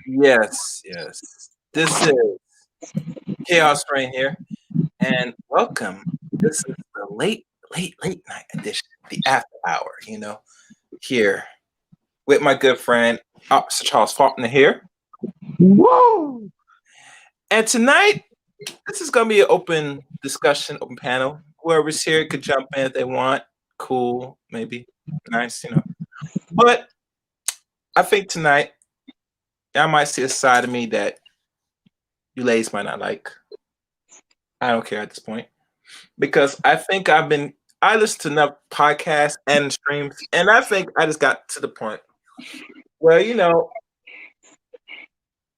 Yes, yes. This is Chaos Rain here, and welcome. This is the late night edition, the after hour, here with my good friend, Officer Charles Faulkner here. Whoa! And tonight, this is going to be an open discussion, open panel. Whoever's here could jump in if they want. Cool, maybe. Nice. But I think tonight, I might see a side of me that you ladies might not like. I don't care at this point because I think I listened to enough podcasts and streams, and I think I just got to the point where y'all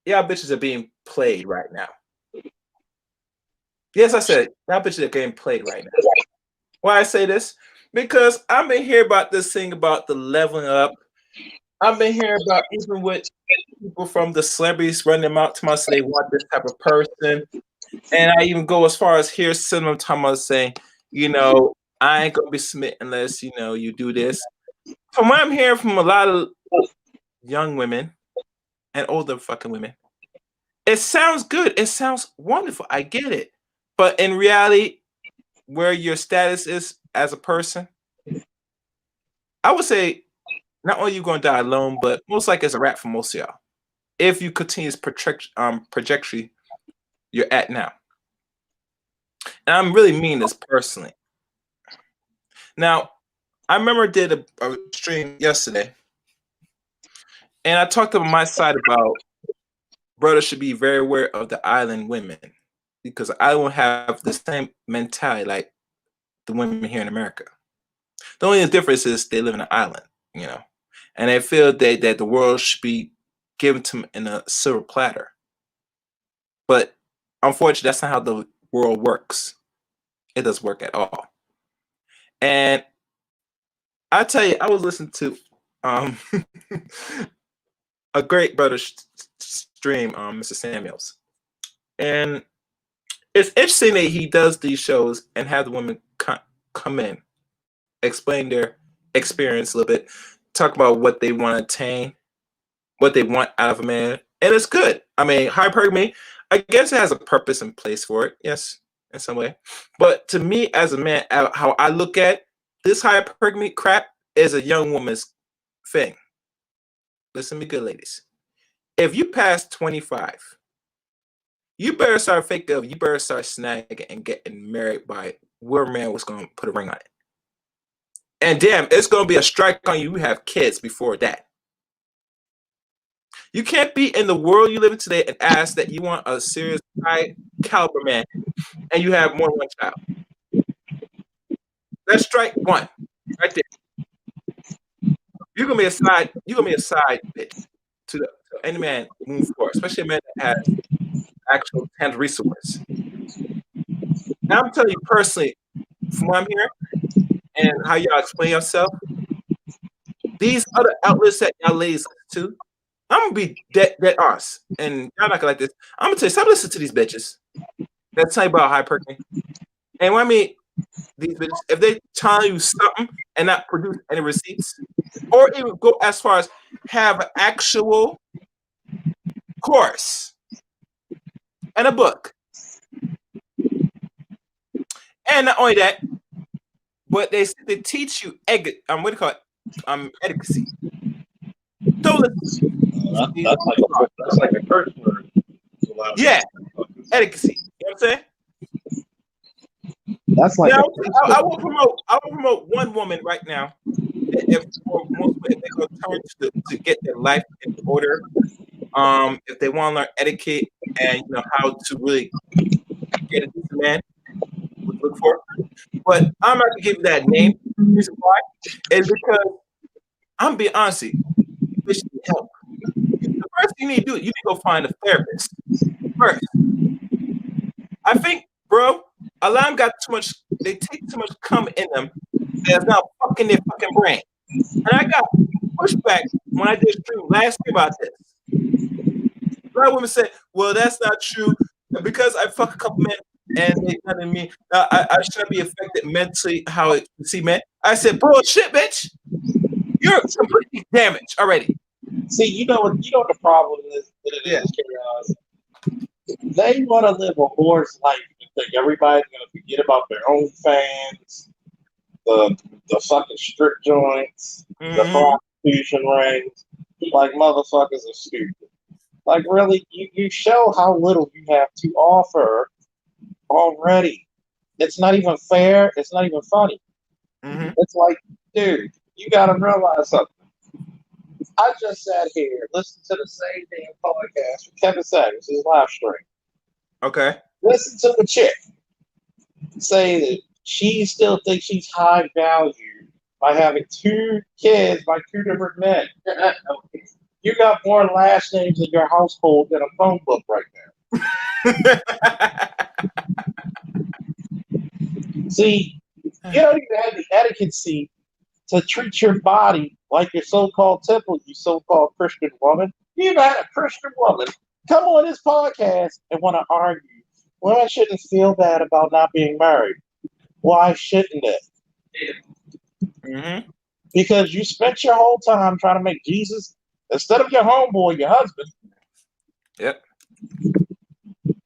bitches are being played right now. Yes, I said y'all bitches are getting played right now. Why I say this? Because I've been hearing about this thing about the leveling up. I've been hearing about even with people from the celebrities running them out to my say they want this type of person. And I even go as far as hear Cinema Thomas saying, I ain't gonna be submitting unless you do this. From what I'm hearing from a lot of young women and older fucking women, it sounds good. It sounds wonderful. I get it. But in reality, where your status is as a person, I would say not only you gonna die alone, but most likely it's a wrap for most of y'all. If you continue this trajectory you're at now. And I'm really mean this personally. Now, I remember I did a stream yesterday, and I talked on my side about brothers should be very aware of the island women because I won't have the same mentality like the women here in America. The only difference is they live in an island, and they feel that the world should be given to them in a silver platter. But unfortunately, that's not how the world works. It doesn't work at all. And I tell you, I was listening to a great brother stream, Mr. Samuels, and it's interesting that he does these shows and have the women come in, explain their experience a little bit, talk about what they want to attain, what they want out of a man, and it's good. I mean, hypergamy, I guess it has a purpose and place for it, yes, in some way. But to me, as a man, how I look at this hypergamy crap is a young woman's thing. Listen to me good, ladies. If you pass 25, you better start you better start snagging and getting married by where man was going to put a ring on it. And damn, it's going to be a strike on you. You have kids before that. You can't be in the world you live in today and ask that you want a serious high caliber man and you have more than one child. That's strike one, right there. You're gonna be a side bitch to any man moving forward, especially a man that has actual tangible resource. Now I'm telling you personally, from what I'm hearing, and how y'all explain yourself, these other outlets that y'all ladies listen to, I'm gonna be dead honest, and y'all not gonna like this. I'm gonna tell you, stop listening to these bitches. That's tell you about hyperking. And when I mean these bitches, if they tell you something and not produce any receipts, or even go as far as have an actual course and a book, and not only that, but they teach you what do you call it? Etiquette. Don't listen to these. That's like a curse word. Yeah, etiquette. You know what I'm saying? That's like Now, a curse I word. will promote. I will promote one woman right now. If for most if they're going to turn to get their life in order, if they want to learn etiquette and how to really get a decent man, what to look for. But I'm not gonna give you that name. The reason why is because I'm being honest with you. Bitch need help. The first thing you need to do, you need to go find a therapist first. I think, bro, a lot of them got too much. They take too much cum in them that's not fucking their fucking brain. And I got pushback when I did a stream last year about this. A lot of women said, "Well, that's not true because I fuck a couple men and they done to me. I shouldn't be affected mentally how it see men." I said, "Bullshit, bitch. You're completely damaged already." See, you know what the problem is. What it Yeah. is, chaos. They want to live a horse life and think everybody's gonna forget about their own fans, the fucking strip joints, the Mm-hmm. prostitution rings. Like motherfuckers are stupid. Like really, you show how little you have to offer already. It's not even fair. It's not even funny. Mm-hmm. It's like, dude, you gotta realize something. I just sat here, listened to the same damn podcast with Kevin Samuels, his live stream. Okay. Listen to a chick say that she still thinks she's high value by having two kids by two different men. You got more last names in your household than a phone book right now. See, you don't even have the etiquette to treat your body like your so-called temple, you so-called Christian woman. You even had a Christian woman come on this podcast and want to argue. Well, I shouldn't feel bad about not being married. Why shouldn't it? Mm-hmm. Because you spent your whole time trying to make Jesus, instead of your homeboy, your husband. Yep.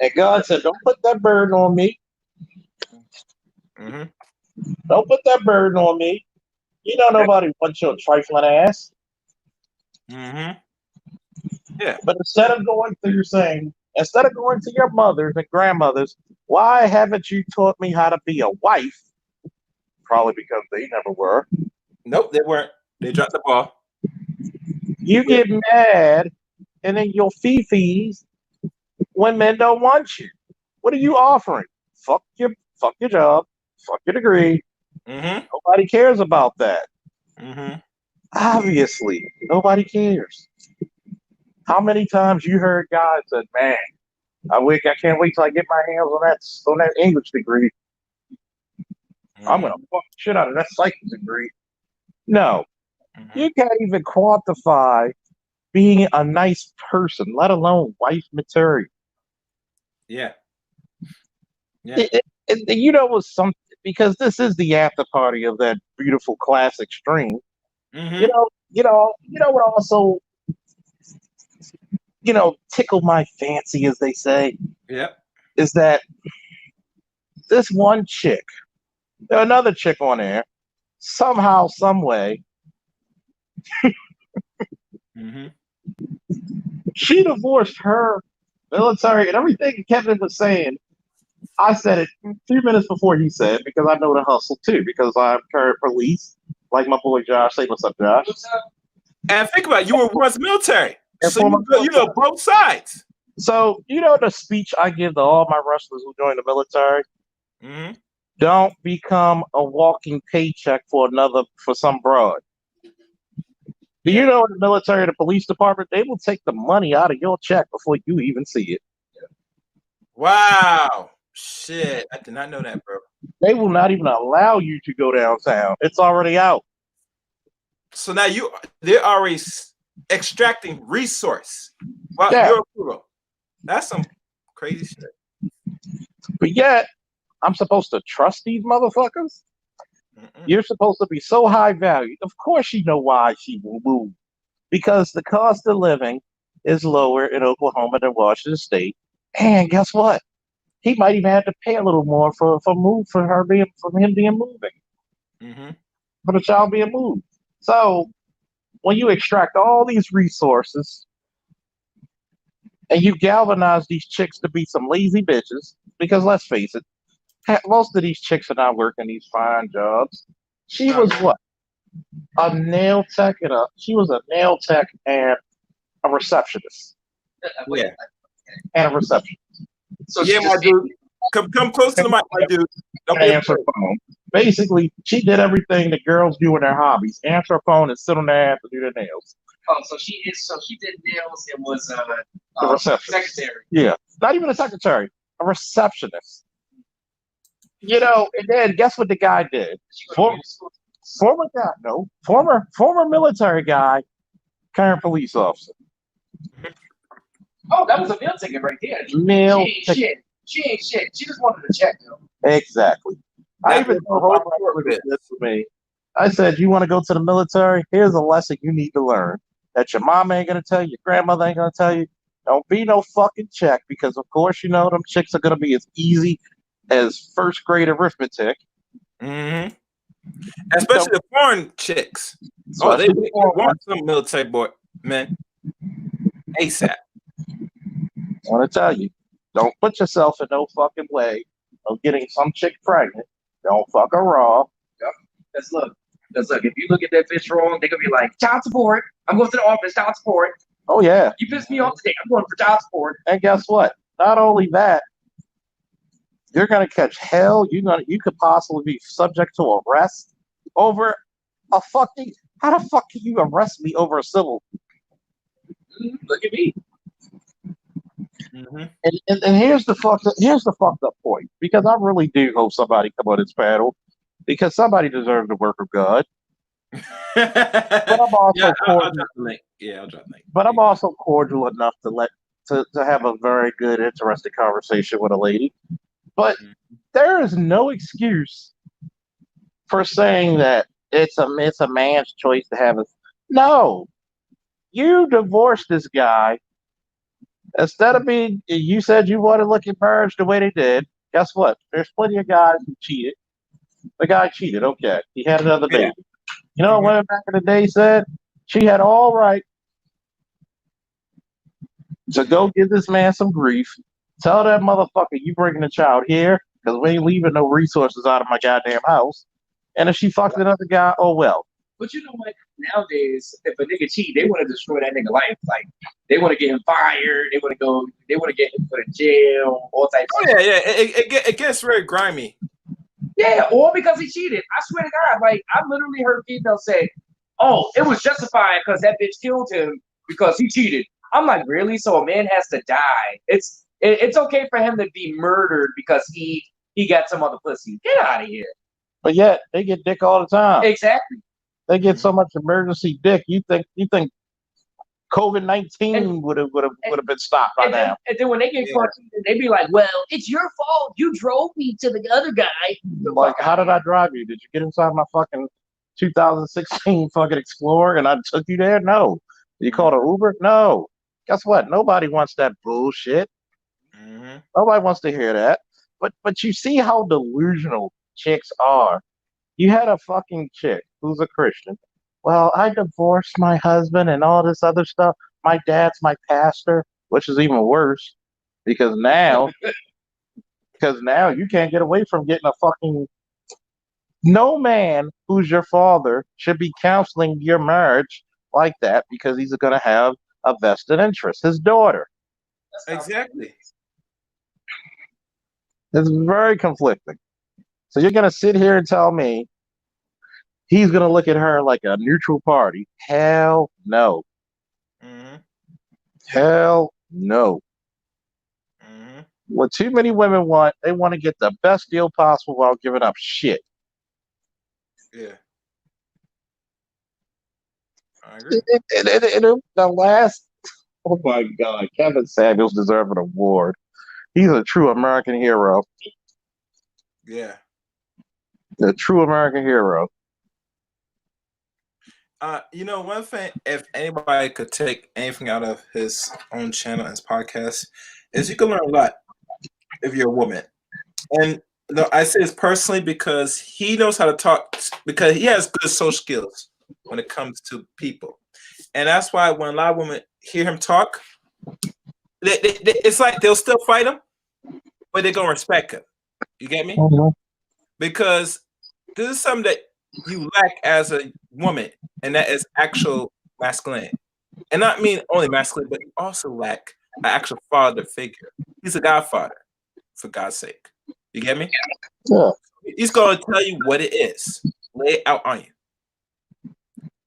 And God said, don't put that burden on me. Mm-hmm. Don't put that burden on me. You know nobody wants your trifling ass. Mm-hmm. Yeah. But instead of going to your mothers and grandmothers, why haven't you taught me how to be a wife? Probably because they never were. Nope, they weren't. They dropped the ball. You get mad and then you'll fee-fees when men don't want you. What are you offering? Fuck your job, fuck your degree. Mm-hmm. Nobody cares about that. Mm-hmm. Obviously, nobody cares. How many times you heard guys say, "Man, I can't wait till I get my hands on that English degree. I'm gonna fuck the shit out of that psych degree." No, Mm-hmm. you can't even quantify being a nice person, let alone wife material. Yeah. Yeah. You know what's something, because this is the after party of that beautiful classic stream. Mm-hmm. You know what also, tickle my fancy, as they say, Yep. is that this one chick, another chick on there, somehow, some way, Mm-hmm. she divorced her military and everything Kevin was saying. I said it 2 minutes before he said, because I know the hustle too, because I'm current police, like my boy Josh. Say what's up, Josh. And think about it, you were once military, And so for my you know both sides. So, the speech I give to all my wrestlers who join the military? Mm-hmm. Don't become a walking paycheck for some broad. Do you Yeah. know in the military, the police department, they will take the money out of your check before you even see it. Wow. Shit. I did not know that, bro. They will not even allow you to go downtown. It's already out. So now they're already extracting resource. Well, Yeah, your approval. That's some crazy shit. but yet I'm supposed to trust these motherfuckers. Mm-mm. You're supposed to be so high valued. Of course, you know why she will move because the cost of living is lower in Oklahoma than Washington State. And guess what? He might even have to pay a little more for her being for him being moving Mm-hmm. for the child being moved. So when you extract all these resources and you galvanize these chicks to be some lazy bitches, because let's face it, most of these chicks are not working these fine jobs. She Not was really. what? A nail tech she was a nail tech and a receptionist Yeah. and a receptionist. So Yeah, she my just dude. Come close to the mic, my dude. Don't be answer afraid. phone. Basically, she did everything that girls do in their hobbies: answer a phone and sit on their ass and do their nails. Oh, so she is. So she did nails and was The receptionist. secretary. Yeah, not even a secretary, a receptionist. You know, and then guess what the guy did? She went For, to school. former guy, no, former military guy, current police officer. Oh, that was a meal ticket right there. Meal She ain't ticket. shit. She ain't shit. She just wanted to check though. Exactly. I That's even what the told my whole brother sport who is. did this to me. I said, "You want to go to the military? Here's a lesson you need to learn that your mom ain't gonna tell you, your grandmother ain't gonna tell you. Don't be no fucking check because, of course, you know them chicks are gonna be as easy as first grade arithmetic. Mm-hmm. Don't, Especially the foreign chicks. Oh, they especially the foreign want ones. some military boy men ASAP. I want to tell you, don't put yourself in no fucking way of getting some chick pregnant. Don't fuck her raw. Yep. Let's look. Let's look. If you look at that bitch wrong, they're gonna be like, child support. I'm going to the office, child support. Oh yeah, You pissed me off today. I'm going for child support. and guess what? Not only that, you're gonna catch hell. You could possibly be subject to arrest over a fucking. How the fuck can you arrest me over a civil? Look at me. Mm-hmm. And here's the fucked up point because I really do hope somebody come on this panel because somebody deserves the work of God. But I'm Yeah, also I'll cordial. drop the link. Yeah, I'll drop the link. But Yeah. I'm also cordial enough to have a very good, interesting conversation with a lady. But there is no excuse for saying that it's a man's choice to have a. No, you divorced this guy instead of being. You said you wanted to look at marriage the way they did. Guess what? There's plenty of guys who cheated. The guy cheated. Okay, he had another Yeah. baby. You know what Mhm. women back in the day said? She had all right to go give this man some grief. Tell that motherfucker you bringing the child here because we ain't leaving no resources out of my goddamn house. And if she fucks another guy, oh well. But you know what? Nowadays, if a nigga cheat, they want to destroy that nigga life. Like they want to get him fired. They want to go. They want to get him put in jail. All types Oh of yeah, shit. yeah. It gets very grimy. Yeah, all because he cheated. I swear to God, like I literally heard females say, "Oh, it was justified because that bitch killed him because he cheated." I'm like, really? So a man has to die? It's okay for him to be murdered because he got some other pussy. Get out of here. But yet they get dick all the time. Exactly. They get so much emergency dick. You think COVID-19 would have been stopped by now? And then when they get Yeah. caught, they be like, "Well, it's your fault. You drove me to the other guy." Like, how did I drive you? Did you get inside my fucking 2016 fucking Explorer and I took you there? No. You called an Uber? No. Guess what? Nobody wants that bullshit. Mm-hmm. Nobody wants to hear that. But you see how delusional chicks are. You had a fucking chick who's a Christian. Well, I divorced my husband and all this other stuff. My dad's my pastor, which is even worse because now you can't get away from getting a fucking. No man who's your father should be counseling your marriage like that because he's going to have a vested interest. His daughter. Exactly. It's very conflicting. So you're going to sit here and tell me he's going to look at her like a neutral party? Hell no. Mm-hmm. Hell no. Mm-hmm. what too many women want, they want to get the best deal possible while giving up shit. Yeah, I agree. And the last, oh my God, Kevin Samuels deserves an award. He's a true American hero. Yeah. A true American hero. One thing, if anybody could take anything out of his own channel and his podcast, is you can learn a lot if you're a woman. And no, I say this personally because he knows how to talk, because he has good social skills when it comes to people. And that's why when a lot of women hear him talk, it's like they'll still fight him, but they're gonna respect him. You get me? Mhm. Because this is something that you lack as a woman, and that is actual masculinity. And not mean only masculine, but you also lack an actual father figure. He's a godfather, for God's sake. You get me? Yeah. He's going to tell you what it is, lay it out on you.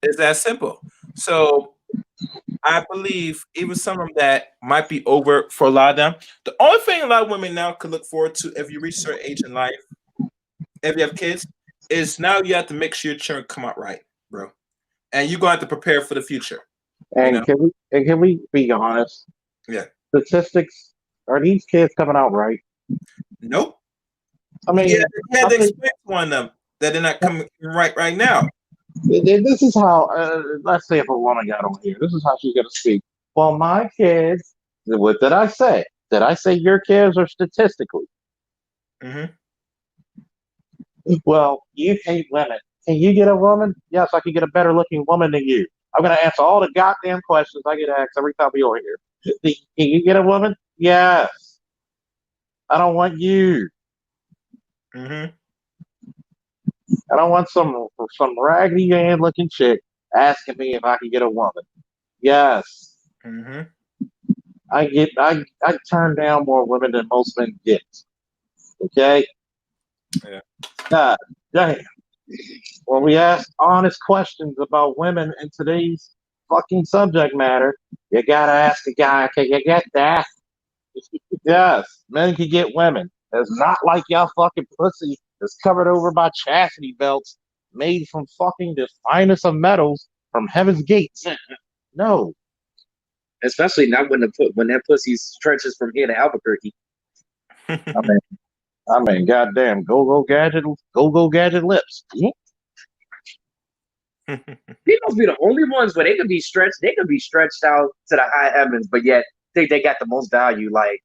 It's that simple. So I believe even some of them that might be over for a lot of them. The only thing a lot of women now can look forward to if you reach a certain age in life, if you have kids, is now you have to make sure your children come out right, bro. And you're going to have to prepare for the future. You know? Can we be honest? Yeah. Statistics, are these kids coming out right? Nope. I mean, Yeah, they had I to think explain to one of them that they're not coming right now. this is how. Let's say if a woman got on here, this is how she's gonna speak. Well, my kids. What did I say? Did I say your kids are statistically? Mm-hmm. Well, you hate women. Can you get a woman? Yes, I can get a better looking woman than you. I'm gonna answer all the goddamn questions I get asked every time we over here. Can you get a woman? Yes. I don't want you. Mm-hmm. I don't want some raggedy man looking chick asking me if I can get a woman. Yes. Mm-hmm. I turn down more women than most men get. Okay? Yeah. God damn. When we ask honest questions about women in today's fucking subject matter, you gotta ask a guy, can you get that? Yes, men can get women. It's not like y'all fucking pussy is covered over by chastity belts made from fucking the finest of metals from heaven's gates. No. Especially not when that pussy stretches from here to Albuquerque. I mean, goddamn, go gadget lips. These must be the only ones where they could be stretched. They could be stretched out to the high heavens, but yet they got the most value. Like,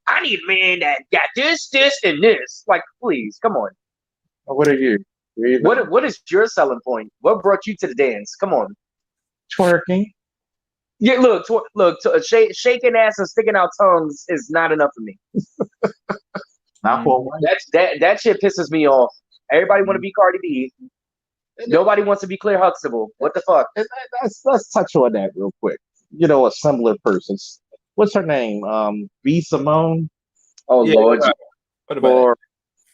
I need a man that got this, and this. Like, please, come on. What are you? What is your selling point? What brought you to the dance? Come on. Twerking? Yeah, shaking ass and sticking out tongues is not enough for me. Not for one. That shit pisses me off. Everybody want to be Cardi B. Nobody wants to be Claire Huxtable. What the fuck? Let's touch on that real quick. You know, a similar person. What's her name? B. Simone. Oh Yeah, Lord. what about it?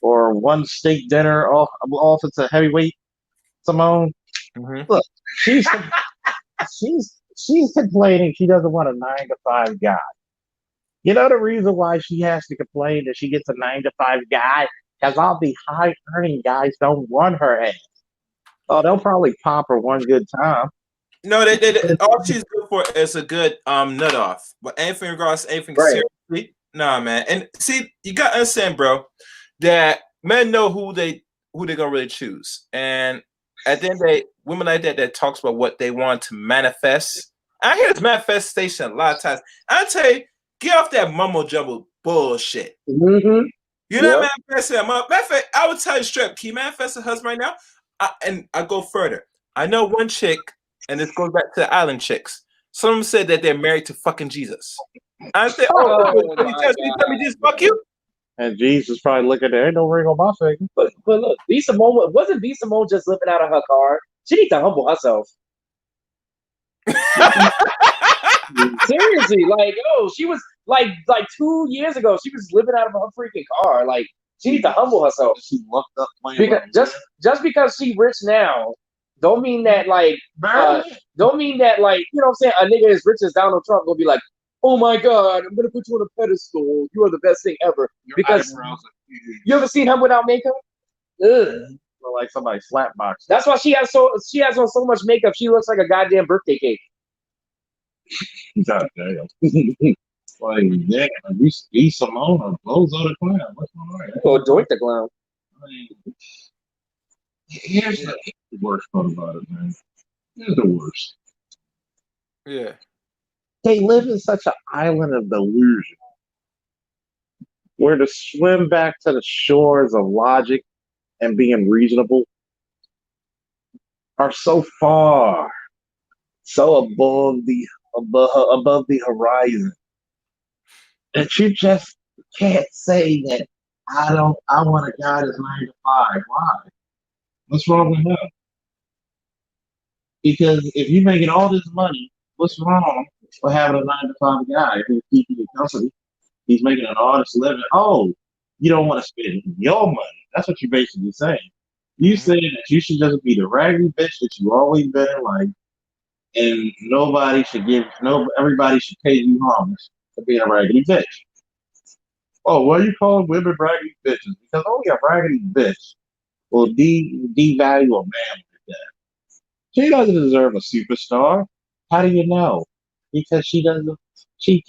Or one steak dinner off it's a heavyweight. Simone. Mm-hmm. Look, she's complaining she doesn't want a 9 to 5 guy. You know the reason why she has to complain that she gets a 9 to 5 guy? Because all the high earning guys don't want her ass. Oh, they'll probably pop her one good time. No, all she's good for is a good nut off. But anything regards to anything Right. seriously, nah, man. And see, you gotta understand, bro, that men know who they're gonna really choose. And at the end of the day, women like that talks about what they want to manifest. I hear this manifestation a lot of times. I tell you, get off that mumbo jumbo bullshit. Mm-hmm. You're not manifesting a matter of fact, I would tell you straight up, can you manifest a husband right now? And I go further. I know one chick, and this goes back to the island chicks. Some of them said that they're married to fucking Jesus. I said, you tell me Jesus fuck you? And Jesus probably looking there, ain't no ring on my finger. But look, B Simone wasn't B Simone just living out of her car. She needs to humble herself. Seriously, like, she was like 2 years ago, she was living out of her freaking car. Like, she needs to humble herself. She looked up Because just because she rich now, don't mean that like you know what I'm saying, a nigga as rich as Donald Trump will be like, oh my God, I'm gonna put you on a pedestal. You are the best thing ever. Your Because eyebrows are huge. you ever seen her without makeup? Ugh. Look like somebody slapboxed. That's why she has on so much makeup. She looks like a goddamn birthday cake. God damn. Like, yeah, we Simone or blows out the clown. What's going on? Or Doink the Clown. I mean, here's the worst part about it, man. Here's the worst. Yeah. They live in such an island of delusion where to swim back to the shores of logic and being reasonable are so far, so above the horizon that you just can't say that I want a guy that's 9 to 5. Why? What's wrong with him? Because if you're making all this money, what's wrong with having a 9 to 5 guy who's keeping you company? He's making an honest living. Oh, you don't want to spend your money. That's what you're basically saying. You saying that you should just be the raggedy bitch that you always been in life, and everybody should pay you homage for being a raggedy bitch. Oh, what are you calling women raggedy bitches? Because only a raggedy bitch will devalue a man like that. She doesn't deserve a superstar. How do you know? Because she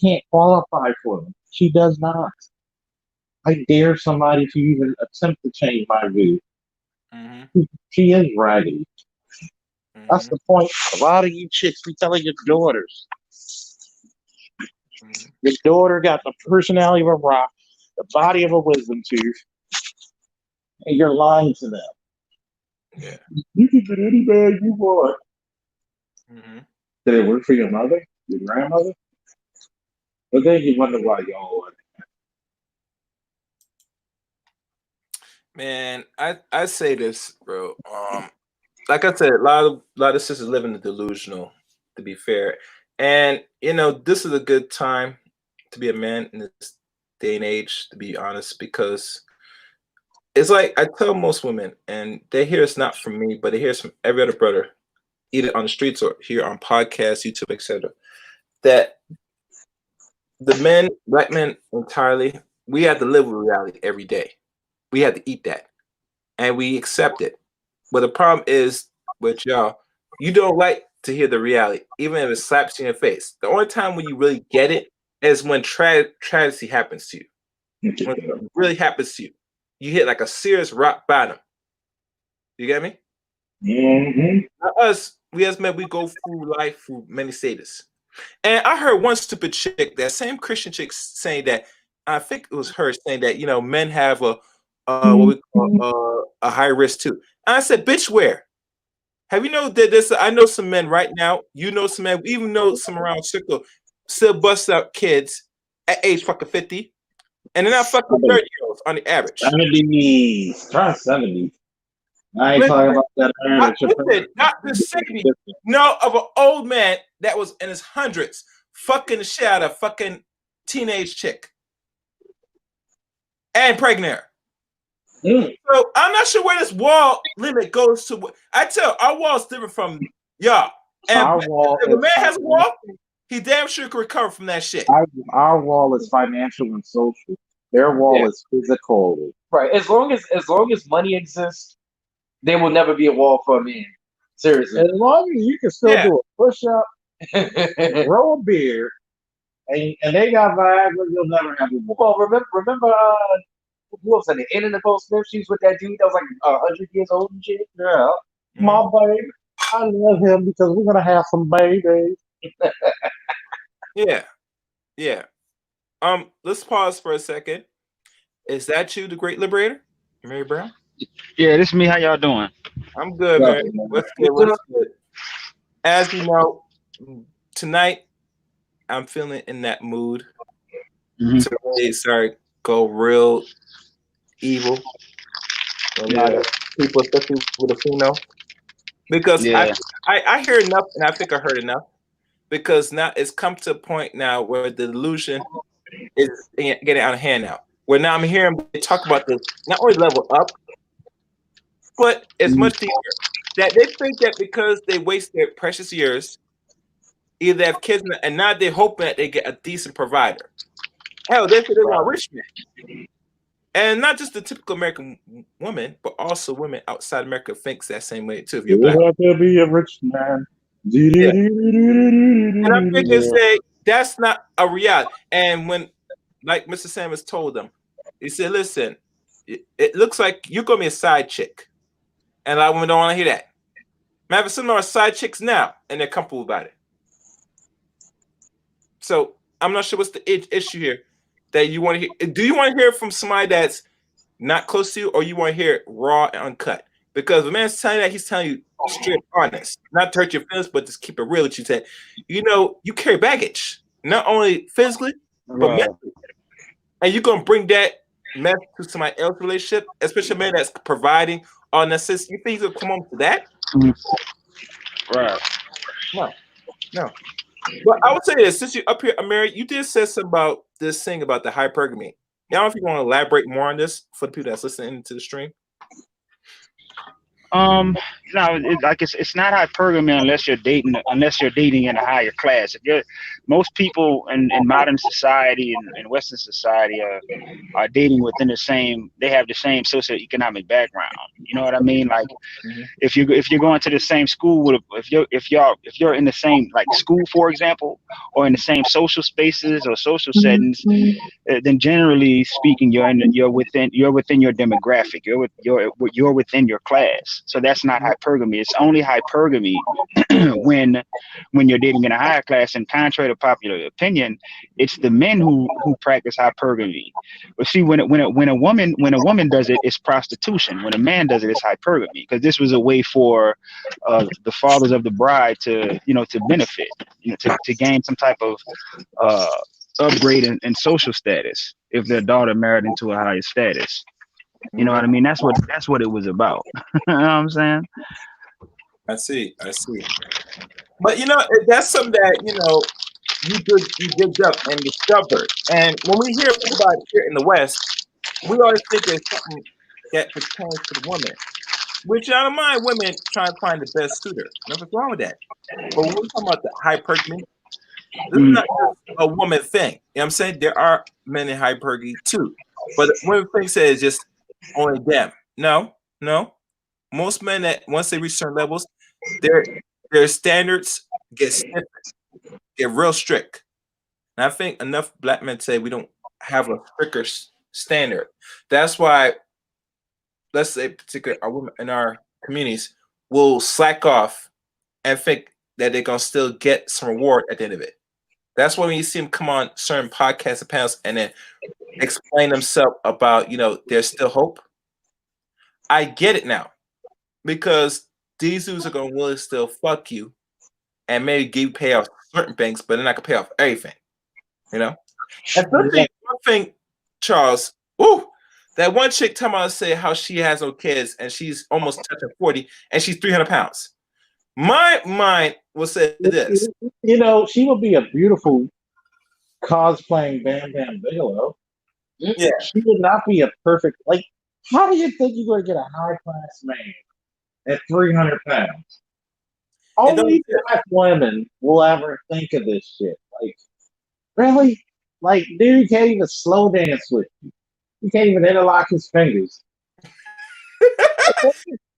can't qualify for them. She does not. I dare somebody to even attempt to change my view. Mm-hmm. She is raggedy. That's Mm-hmm. the point. A lot of you chicks be telling your daughters. Mm-hmm. Your daughter got the personality of a rock, the body of a wisdom tooth, and you're lying to them. Yeah. You can get any man you want. Mm-hmm. Did it work for your mother, your grandmother? But then you wonder why y'all want it. Man, I say this, bro. Like I said, a lot of sisters live in the delusional, to be fair. And this is a good time to be a man in this day and age, to be honest, because it's like I tell most women, and they hear it's not from me, but they hear it's from every other brother, either on the streets or here on podcasts, YouTube, etc. That the men, black men entirely, we have to live with reality every day. We have to eat that, and we accept it. But the problem is with y'all, you don't like to hear the reality, even if it slaps you in the face. The only time when you really get it is when tragedy happens to you. When it really happens to you, you hit like a serious rock bottom. You get me? Mm-hmm. Us, we as men, we go through life through many stages. And I heard one stupid chick, that same Christian chick, saying that I think it was her saying that men have a what we call a high risk too. And I said, bitch, where? Have you know that this? I know some men right now. You know some men. We even know some around circle still bust out kids at age fucking 50, and they're not fucking 30-year-olds on the average. 70s. Try 70s. I ain't talking Listen, about that iron that your listen, parents. Dr. Sebi, know of an old man that was in his hundreds fucking the shit out of a fucking teenage chick and pregnant her. Mm. So I'm not sure where this wall limit goes to. I tell our wall is different from y'all. And Our wall if a is man has a wall, he damn sure can recover from that shit. our wall is financial and social. Their wall is physical. Right. As long as money exists, there will never be a wall for a man. Seriously. As long as you can still Yeah. do a push up, grow a beard, and they got Viagra, you'll never have a wall. Well, remember, who was that? Anna Nicole Smith. She was with that dude that was like 100 years old and shit. Yeah, my baby. I love him because we're gonna have some babies. Yeah. Yeah. Let's pause for a second. Is that you, the great liberator? Mary Brown? Yeah, this is me. How y'all doing? I'm good, man. What's good? What's good? As you know, tonight I'm feeling in that mood Mhm. to really start go real evil. A lot of people, especially with a female. Because Yeah. I hear enough, and I think I heard enough. Because now it's come to a point now where the delusion is getting out of hand now. Where now I'm hearing they talk about this not only level up, but it's much deeper. That they think that because they waste their precious years either they have kids, and now they're hoping that they get a decent provider. Hell, they say they want a rich man. And not just the typical American woman, but also women outside America thinks that same way too. If you're black, You have to be a rich man. yeah. And I'm thinking, say that's not a reality. And when, like Mr. Sanders told them, he said, "Listen, it looks like you're gonna be a side chick, and a lot of women don't want to hear that. Man, some are side chicks now, and they're comfortable about it. So I'm not sure what's the issue here that you want to hear. Do you want to hear from somebody that's not close to you, or you want to hear it raw and uncut? Because the man's telling you that, he's telling you straight honest, not to hurt your feelings, but just keep it real with you. Said, you carry baggage, not only physically, but Right. mentally. And you're gonna bring that mess to somebody else's relationship, especially a man that's providing all necessity. You think he's gonna come home to that? Right. No, no. But I would say this, since you're up here, Amiri, you did say something about this thing about the hypergamy. I don't know if you want to elaborate more on this for the people that's listening to the stream. No, it's not hypergamy unless you're dating in a higher class. If you're most people in modern society and Western society are dating within they have the same socioeconomic background. You know what I mean? Like if you're going to the same school if you're in the same like school, for example, or in the same social spaces or social settings, then generally speaking, you're within your demographic. You're within your class. So that's not hypergamy. It's only hypergamy when you're dating in a higher class. And contrary to popular opinion, it's the men who practice hypergamy. But see, when a woman does it, it's prostitution. When a man does it, it's hypergamy. Because this was a way for the fathers of the bride to benefit, to gain some type of upgrade in social status if their daughter married into a higher status. You know what I mean? That's what it was about. You know what I'm saying? I see. But that's something that you digged up and discovered. And when we hear about it here in the West, we always think it's something that pertains to the woman. Which I don't mind women trying to find the best suitor. Nothing's wrong with that. But when we're talking about the hypergamy, this is not just a woman thing. You know what I'm saying? There are men in hypergamy too. But the women thing says just only them. No. Most men that once they reach certain levels, their standards get stiff, get real strict. And I think enough black men say we don't have a stricter standard. That's why, let's say, particularly our women in our communities will slack off and think that they're gonna still get some reward at the end of it. That's why when you see them come on certain podcasts and panels and then explain themselves about, there's still hope. I get it now. Because these dudes are gonna really still fuck you and maybe give pay off certain things, but they're not gonna pay off everything. And one thing, Charles, that one chick come out and say how she has no kids and she's almost touching 40 and she's 300 pounds. My mind will say this. She would be a beautiful cosplaying Bam Bam Bigelow. Yeah. She would not be a perfect, how do you think you're going to get a high class man at 300 pounds? Only black women will ever think of this shit. Really? Dude can't even slow dance with you. He can't even interlock his fingers.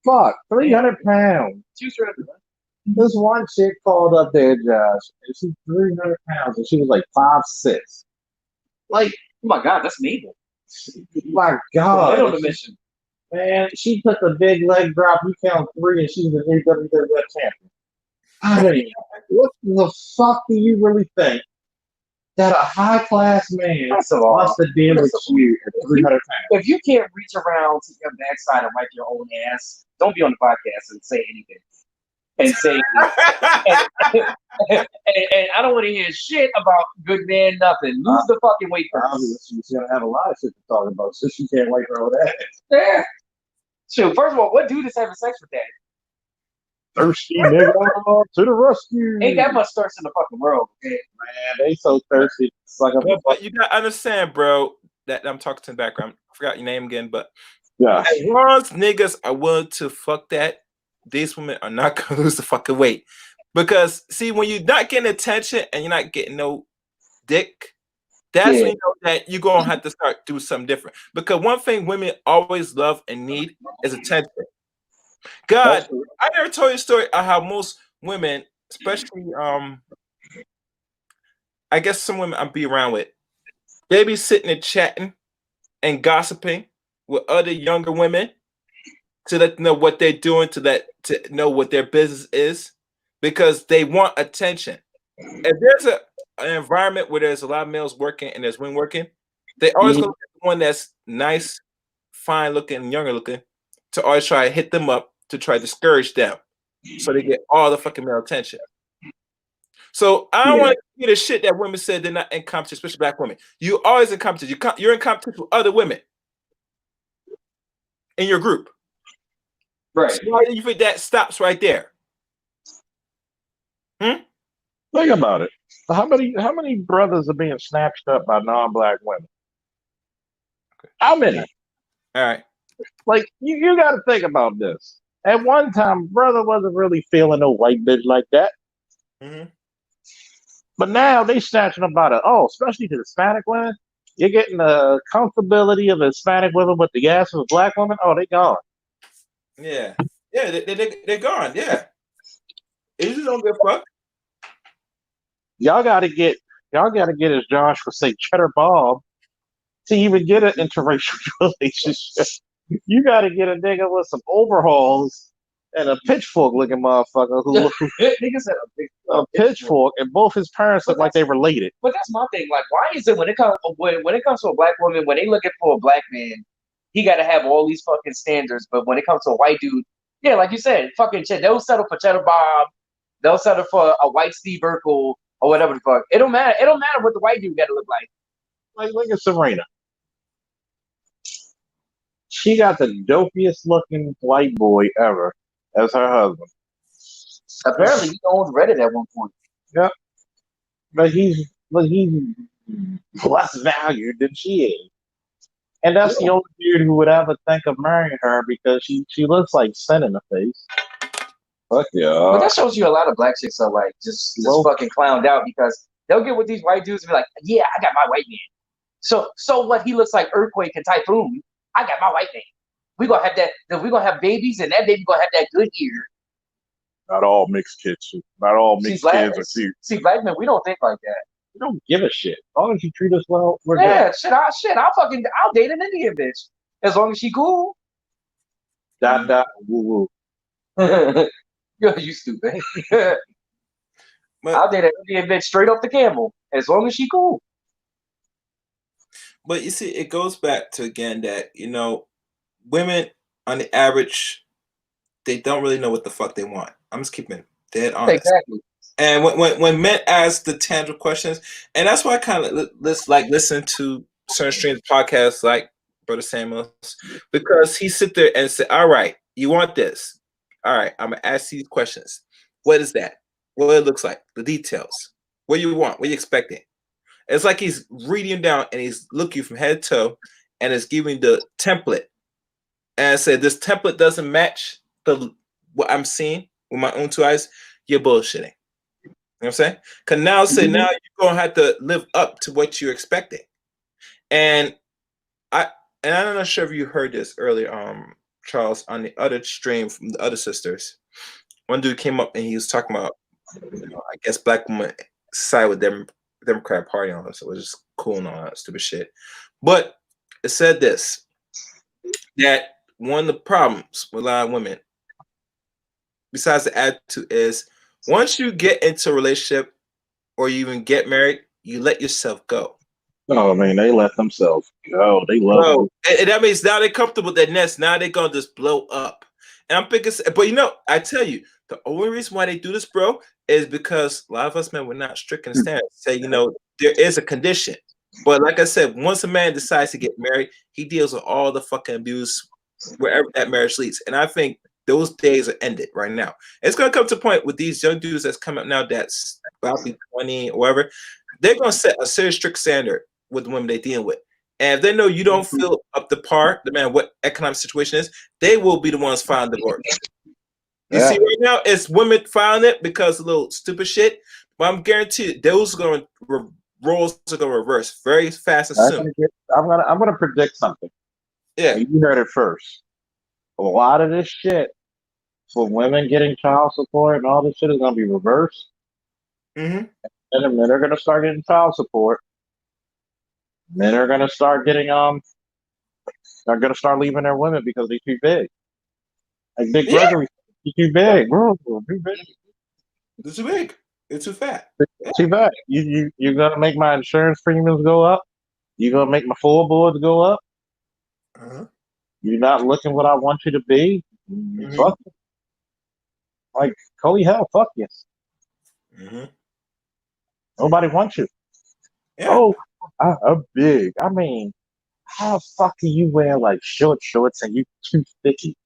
Fuck, 300 pounds. This one chick called up there, Josh, and she's 300 pounds, and she was like 5'6". Oh my God, that's Mabel. My God. On the mission. Man, she took a big leg drop. You count 3, and she's the new WWF champion. I mean, what the fuck do you really think that a high class man wants to deal with you at 300 pounds? If you can't reach around to your backside and wipe your own ass, don't be on the podcast and say anything. And say, and I don't want to hear shit about good man nothing. Lose the fucking weight first. She's gonna have a lot of shit to talk about, so she can't wipe her own ass. Yeah. Shoot, first of all, what dude is having sex with that? Thirsty nigga to the rescue. Ain't that much thirst in the fucking world, man. They so thirsty. It's like but you gotta understand, bro, that I'm talking to the background. I forgot your name again, but yeah. As long as niggas are willing to fuck that, these women are not gonna lose the fucking weight. Because see, when you're not getting attention and you're not getting no dick, that's Yeah. when you know that you're gonna have to start do something different. Because one thing women always love and need is attention. That's God, I never told you a story of how most women, especially I guess some women I be around with, they be sitting and chatting and gossiping with other younger women to let them know what they're doing, to know what their business is, because they want attention. If there's an environment where there's a lot of males working and there's women working, they always Mhm. go get the one that's nice, fine looking, younger looking, to always try to hit them up to try to discourage them, so they get all the fucking male attention. So I don't Yeah. want to hear the shit that women said they're not in competition, especially black women. You always in competition. You're in competition with other women in your group. Right. So why do you think that stops right there? Think about it. How many brothers are being snatched up by non-black women? How many? All right. Like you got to think about this. At one time, brother wasn't really feeling no white bitch like that, Mm-hmm. but now they snatching about it. Oh, especially to Hispanic women. You're getting the comfortability of Hispanic women with the ass of a black woman. Oh, they gone. Yeah. Yeah, they're gone. Yeah. They just don't give a fuck. Y'all got to get as Josh would say, cheddar Bob to even get an interracial relationship. You got to get a nigga with some overhauls and a pitchfork looking motherfucker who Nigga said a pitchfork, and both his parents look like they related. But that's my thing. Like, why is it when it comes to a black woman, when they looking for a black man, he got to have all these fucking standards. But when it comes to a white dude, yeah, like you said, fucking shit, they'll settle for Cheddar Bob, they'll settle for a white Steve Urkel or whatever the fuck. It don't matter. It don't matter what the white dude got to look like. Like, look at Serena. She got the dopiest looking white boy ever as her husband. Apparently, he owns Reddit at one point. Yep. But he's less valued than she is. And that's the only dude who would ever think of marrying her because she looks like sin in the face. Fuck But yeah. that shows you a lot of black chicks are like just Well- fucking clowned out because they'll get with these white dudes and be like, yeah, I got my white man. So what? He looks like Earthquake and Typhoon. I got my white man. We gonna have that. We gonna have babies, and that baby gonna have that good ear. Not all mixed kids. Not all See, mixed black, kids are cute. see, black men, we don't think like that. We don't give a shit. As long as you treat us well, we're Yeah, I'll date an Indian bitch as long as she cool. good. Dot woo woo. You stupid. But I'll date an Indian bitch straight off the camel as long as she cool. But you see, it goes back to again that women on the average, they don't really know what the fuck they want. I'm just keeping it dead honest. Exactly. And when men ask the tangible questions, and that's why I kind of listen to certain streams podcasts like Brother Samuels, because he sit there and say, "All right, you want this? All right, I'm gonna ask these questions. What is that? What it looks like? The details. What you want? What you expecting?" It's like he's reading down and he's looking from head to toe, and is giving the template. And I said, "This template doesn't match what I'm seeing with my own two eyes. You're bullshitting." You know what I'm saying? Because now now you're gonna have to live up to what you're expecting. And I'm not sure if you heard this earlier, Charles, on the other stream from the other sisters. One dude came up and he was talking about, I guess black women side with them Democrat Party on us, so it was just cool and all that stupid shit. But it said this, that one of the problems with a lot of women, besides the attitude, is once you get into a relationship or you even get married, you let yourself go. Oh man, they let themselves go. They love So, and that means now they're comfortable with their nest. Now they're gonna just blow up. And I'm thinking, but I tell you, the only reason why they do this, bro, is because a lot of us men were not strict in the standards. Say, there is a condition. But like I said, once a man decides to get married, he deals with all the fucking abuse wherever that marriage leads. And I think those days are ended right now. It's gonna come to a point with these young dudes that's coming up now that's about to be 20 or whatever, they're gonna set a serious strict standard with the women they deal with. And if they know you don't feel up to par, no matter what economic situation is, they will be the ones filing divorce. You see right now, it's women filing it because of little stupid shit. But I'm guaranteed those roles are going to reverse very fast and soon. I'm gonna predict something. Yeah. And you heard it first. A lot of this shit for women getting child support and all this shit is gonna be reversed. Mm-hmm. And the men are gonna start getting child support. Men are gonna start getting they're gonna start leaving their women because they're too big. Like Big Gregory, he's too big, bro. Too big. It's too big. It's too fat. Too bad. You're gonna make my insurance premiums go up. You're gonna make my floorboards go up. Uh-huh. You're not looking what I want you to be. Mm-hmm. Fuck you. Like, holy hell, fuck yes. Mm-hmm. Nobody wants you. Yeah. Oh, I'm big. I mean, how the fuck can you wear like shorts and you too thicky?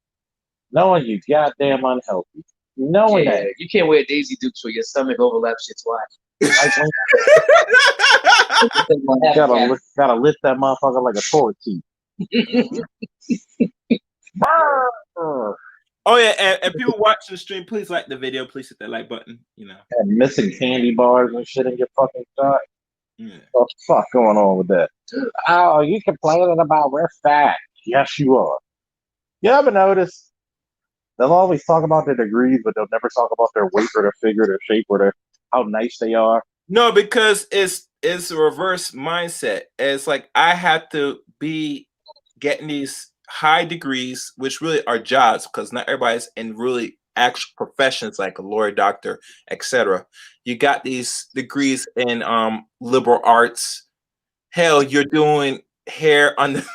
Knowing you goddamn unhealthy. Knowing that. You can't wear Daisy Dukes where your stomach overlaps your twat. Like, gotta lift that motherfucker like a toilet seat. Oh yeah, and people watching the stream, please like the video. Please hit that like button. You know, And missing candy bars and shit in your fucking shot. yeah. What the fuck going on with that? Oh, you complaining about we're fat. Yes, you are. You ever notice they'll always talk about their degrees, but they'll never talk about their weight or their figure, their shape, or how nice they are. No, because it's a reverse mindset. It's like I have to be getting these high degrees, which really are jobs, because not everybody's in really actual professions like a lawyer, doctor, etc. You got these degrees in liberal arts. Hell, you're doing hair on the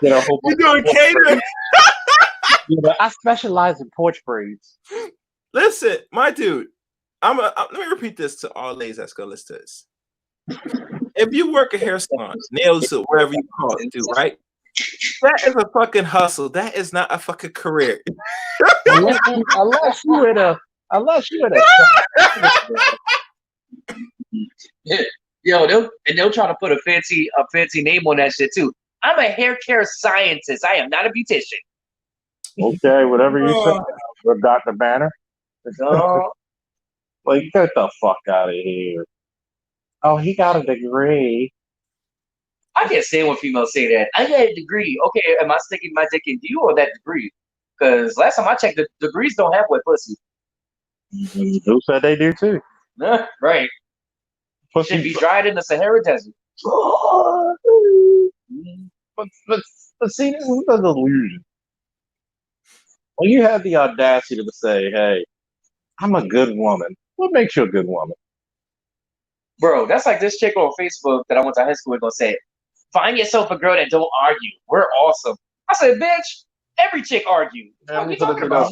you're doing catering. I specialize in porch braids. Listen, my dude, let me repeat this to all ladies that's gonna listen to this. If you work a hair salon, nails, or whatever you call it, dude, right? That is a fucking hustle. That is not a fucking career. unless you in a they'll try to put a fancy name on that shit too. I'm a hair care scientist. I am not a beautician. Okay, whatever you say, with Dr. Banner. Like, get the fuck out of here. Oh, he got a degree. I can't stand when females say that. I got a degree. Okay, am I sticking my dick in you or that degree? Because last time I checked, the degrees don't have wet pussy. Who said they do too? Right. Pussy Should be dried in the Sahara Desert. But see, this is a delusion. When you have the audacity to say, hey, I'm a good woman, what makes you a good woman? Bro, that's like this chick on Facebook that I went to high school with gonna say, find yourself a girl that don't argue. We're awesome. I said, bitch, every chick argue. What are you talking about?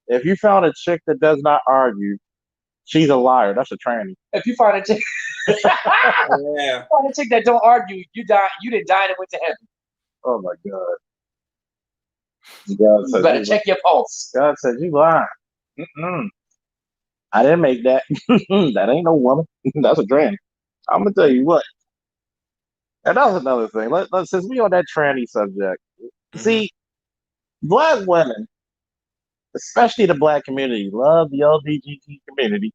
If you found a chick that does not argue, she's a liar. That's a tranny. If you find a chick, Yeah. find a chick that don't argue, you didn't die and went to heaven. Oh my God. You better check your pulse. God said, you lying. I didn't make that. That ain't no woman. That's a tranny. I'm gonna tell you what. And that's another thing. Let's since we on that tranny subject. See, black women, especially the black community, love the LGBT community.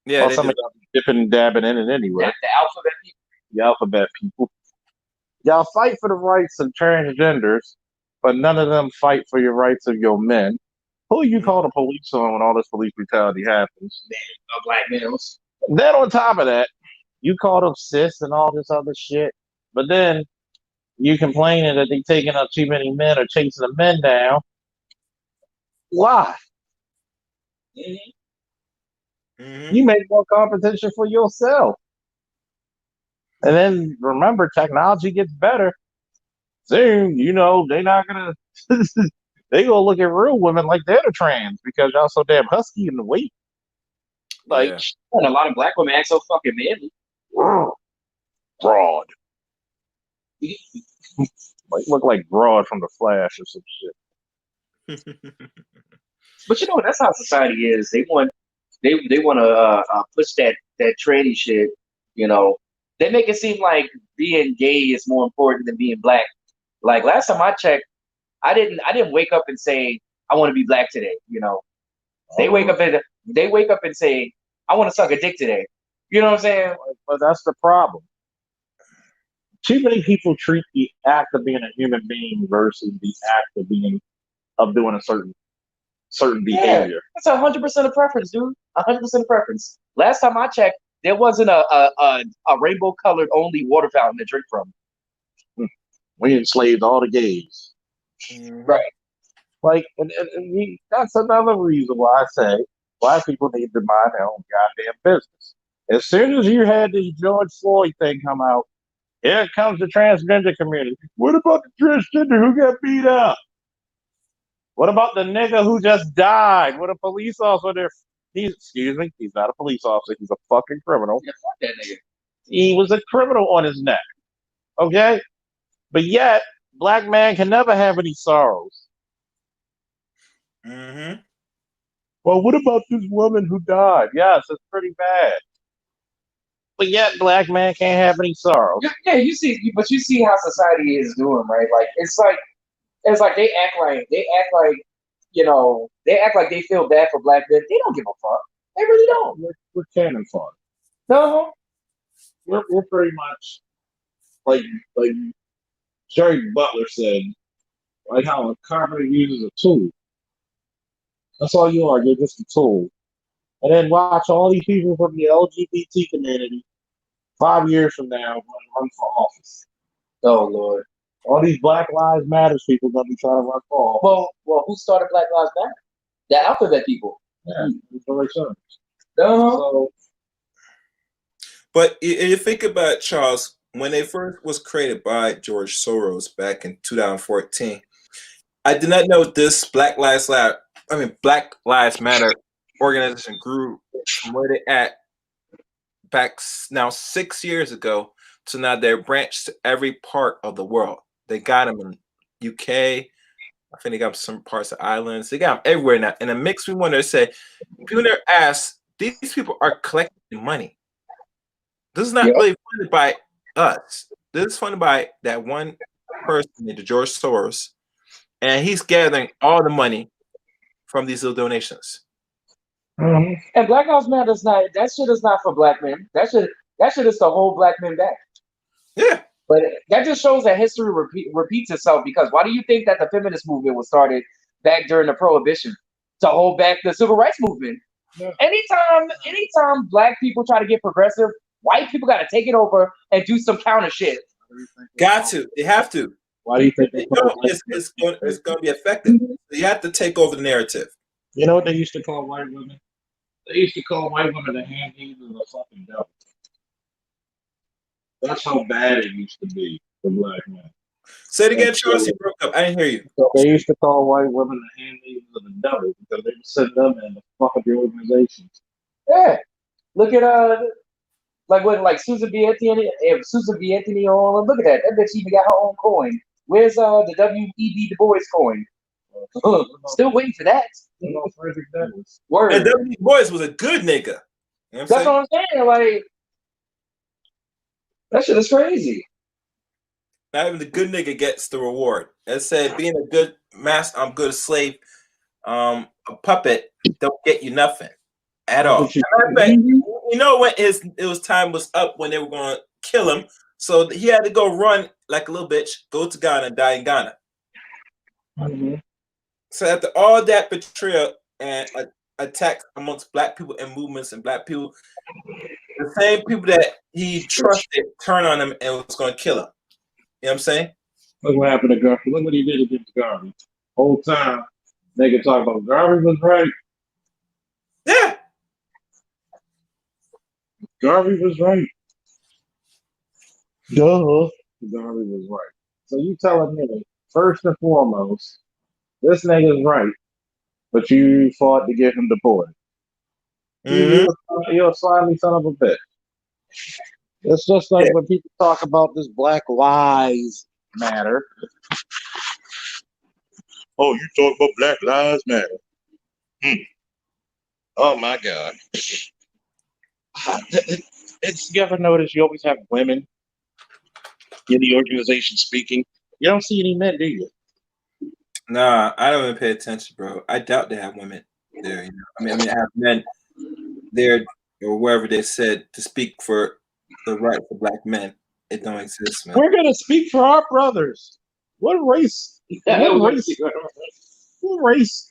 Yeah, well, some of y'all dipping and dabbing in it anyway. The alphabet people. The alphabet people. Y'all fight for the rights of transgenders, but none of them fight for your rights of your men. Who you call the police on when all this police brutality happens? Black males. And then on top of that, you call them cis and all this other shit, but then you complaining that they taking up too many men or chasing the men down. Why? You make more competition for yourself. And then remember, technology gets better. Soon, they're not gonna they gonna look at real women like they're the trans because y'all so damn husky in the weight. Like, and a lot of black women act so fucking manly. Broad. Like look like Broad from The Flash or some shit. But that's how society is. They want to push that tranny shit. They make it seem like being gay is more important than being black. Like last time I checked, I didn't wake up and say I want to be black today. You know, they wake up and say I want to suck a dick today. You know what I'm saying? But that's the problem. Too many people treat the act of being a human being versus the act of doing a certain Yeah, behavior. that's 100% of preference, dude. 100% of preference. Last time I checked, there wasn't a rainbow colored only water fountain to drink from. We enslaved all the gays. Right. Like, that's another reason why I say black people need to mind their own goddamn business. As soon as you had this George Floyd thing come out, here comes the transgender community. What about the transgender who got beat up? What about the nigga who just died with a police officer? He's not a police officer. He's a fucking criminal. Yeah, fuck that nigga. He was a criminal on his neck. Okay? But yet, black man can never have any sorrows. Mm-hmm. Well, what about this woman who died? Yes, it's pretty bad. But yet, black man can't have any sorrow. Yeah, you see how society is doing, right? Like it's like they act like they act like they feel bad for black men. They don't give a fuck. They really don't. We're cannon fodder. No. We're pretty much like Jerry Butler said, like how a carpenter uses a tool. That's all you are. You're just a tool. And then watch all these people from the LGBT community 5 years from now run for office. Oh Lord. All these Black Lives Matter people gonna be trying to run for office. Well, who started Black Lives Matter? The alphabet people. Yeah, that's what I said. So, But you think about it, Charles, when it first was created by George Soros back in 2014, I did not know this Black Lives Matter organization grew from where they at back now 6 years ago to now they're branched to every part of the world. They got them in UK. I think they got some parts of islands. They got them everywhere now. And it makes me wonder, say, people never ask, these people are collecting money. This is not really funded by us. This is funded by that one person, the George Soros, and he's gathering all the money from these little donations. Mm-hmm. and Black Lives Matter is not that shit is not for black men. That shit is to hold black men back. Yeah. But that just shows that history repeats itself because why do you think that the feminist movement was started back during the Prohibition? To hold back the civil rights movement. Yeah. Anytime black people try to get progressive, white people got to take it over and do some counter shit. Got to. They have to. Why do you think It's going to be effective. You have to take over the narrative. You know what they used to call white women? They used to call white women the handmaidens of the fucking devil. That's how bad it used to be for black men. Say it again, Charles. You broke up. I didn't hear you. So they used to call white women the handmaidens of the devil because they would send them in to fuck up the organizations. Yeah. Look at like Susan B. Anthony on look at that. That bitch even got her own coin. Where's the W.E.B. Du Bois coin? Still waiting for that. Frederick Douglass. Word. And W. Boys was a good nigga. You know That's what I'm saying. Like that shit is crazy. Not even the good nigga gets the reward. It said being a good master, good slave, a puppet don't get you nothing at all. You know when time was up when they were going to kill him, so he had to go run like a little bitch, go to Ghana, die in Ghana. Mm-hmm. So after all that betrayal and attacks amongst black people and movements and black people, the same people that he trusted turned on him and was going to kill him. You know what I'm saying? Look what happened to Garvey. Look what he did against Garvey. Whole time, they could talk about Garvey was right. Yeah. Garvey was right. Duh. Garvey was right. So you telling me, first and foremost, this nigga's right, but you fought to get him deported. You're a slimy son of a bitch. It's just like when people talk about this Black Lives Matter. Oh, you talk about Black Lives Matter. Oh my God. You ever notice you always have women in the organization speaking? You don't see any men, do you? Nah, I don't even pay attention, bro. I doubt they have women there. I have men there or wherever they said to speak for the right for black men. It don't exist, man. We're gonna speak for our brothers. What race? What race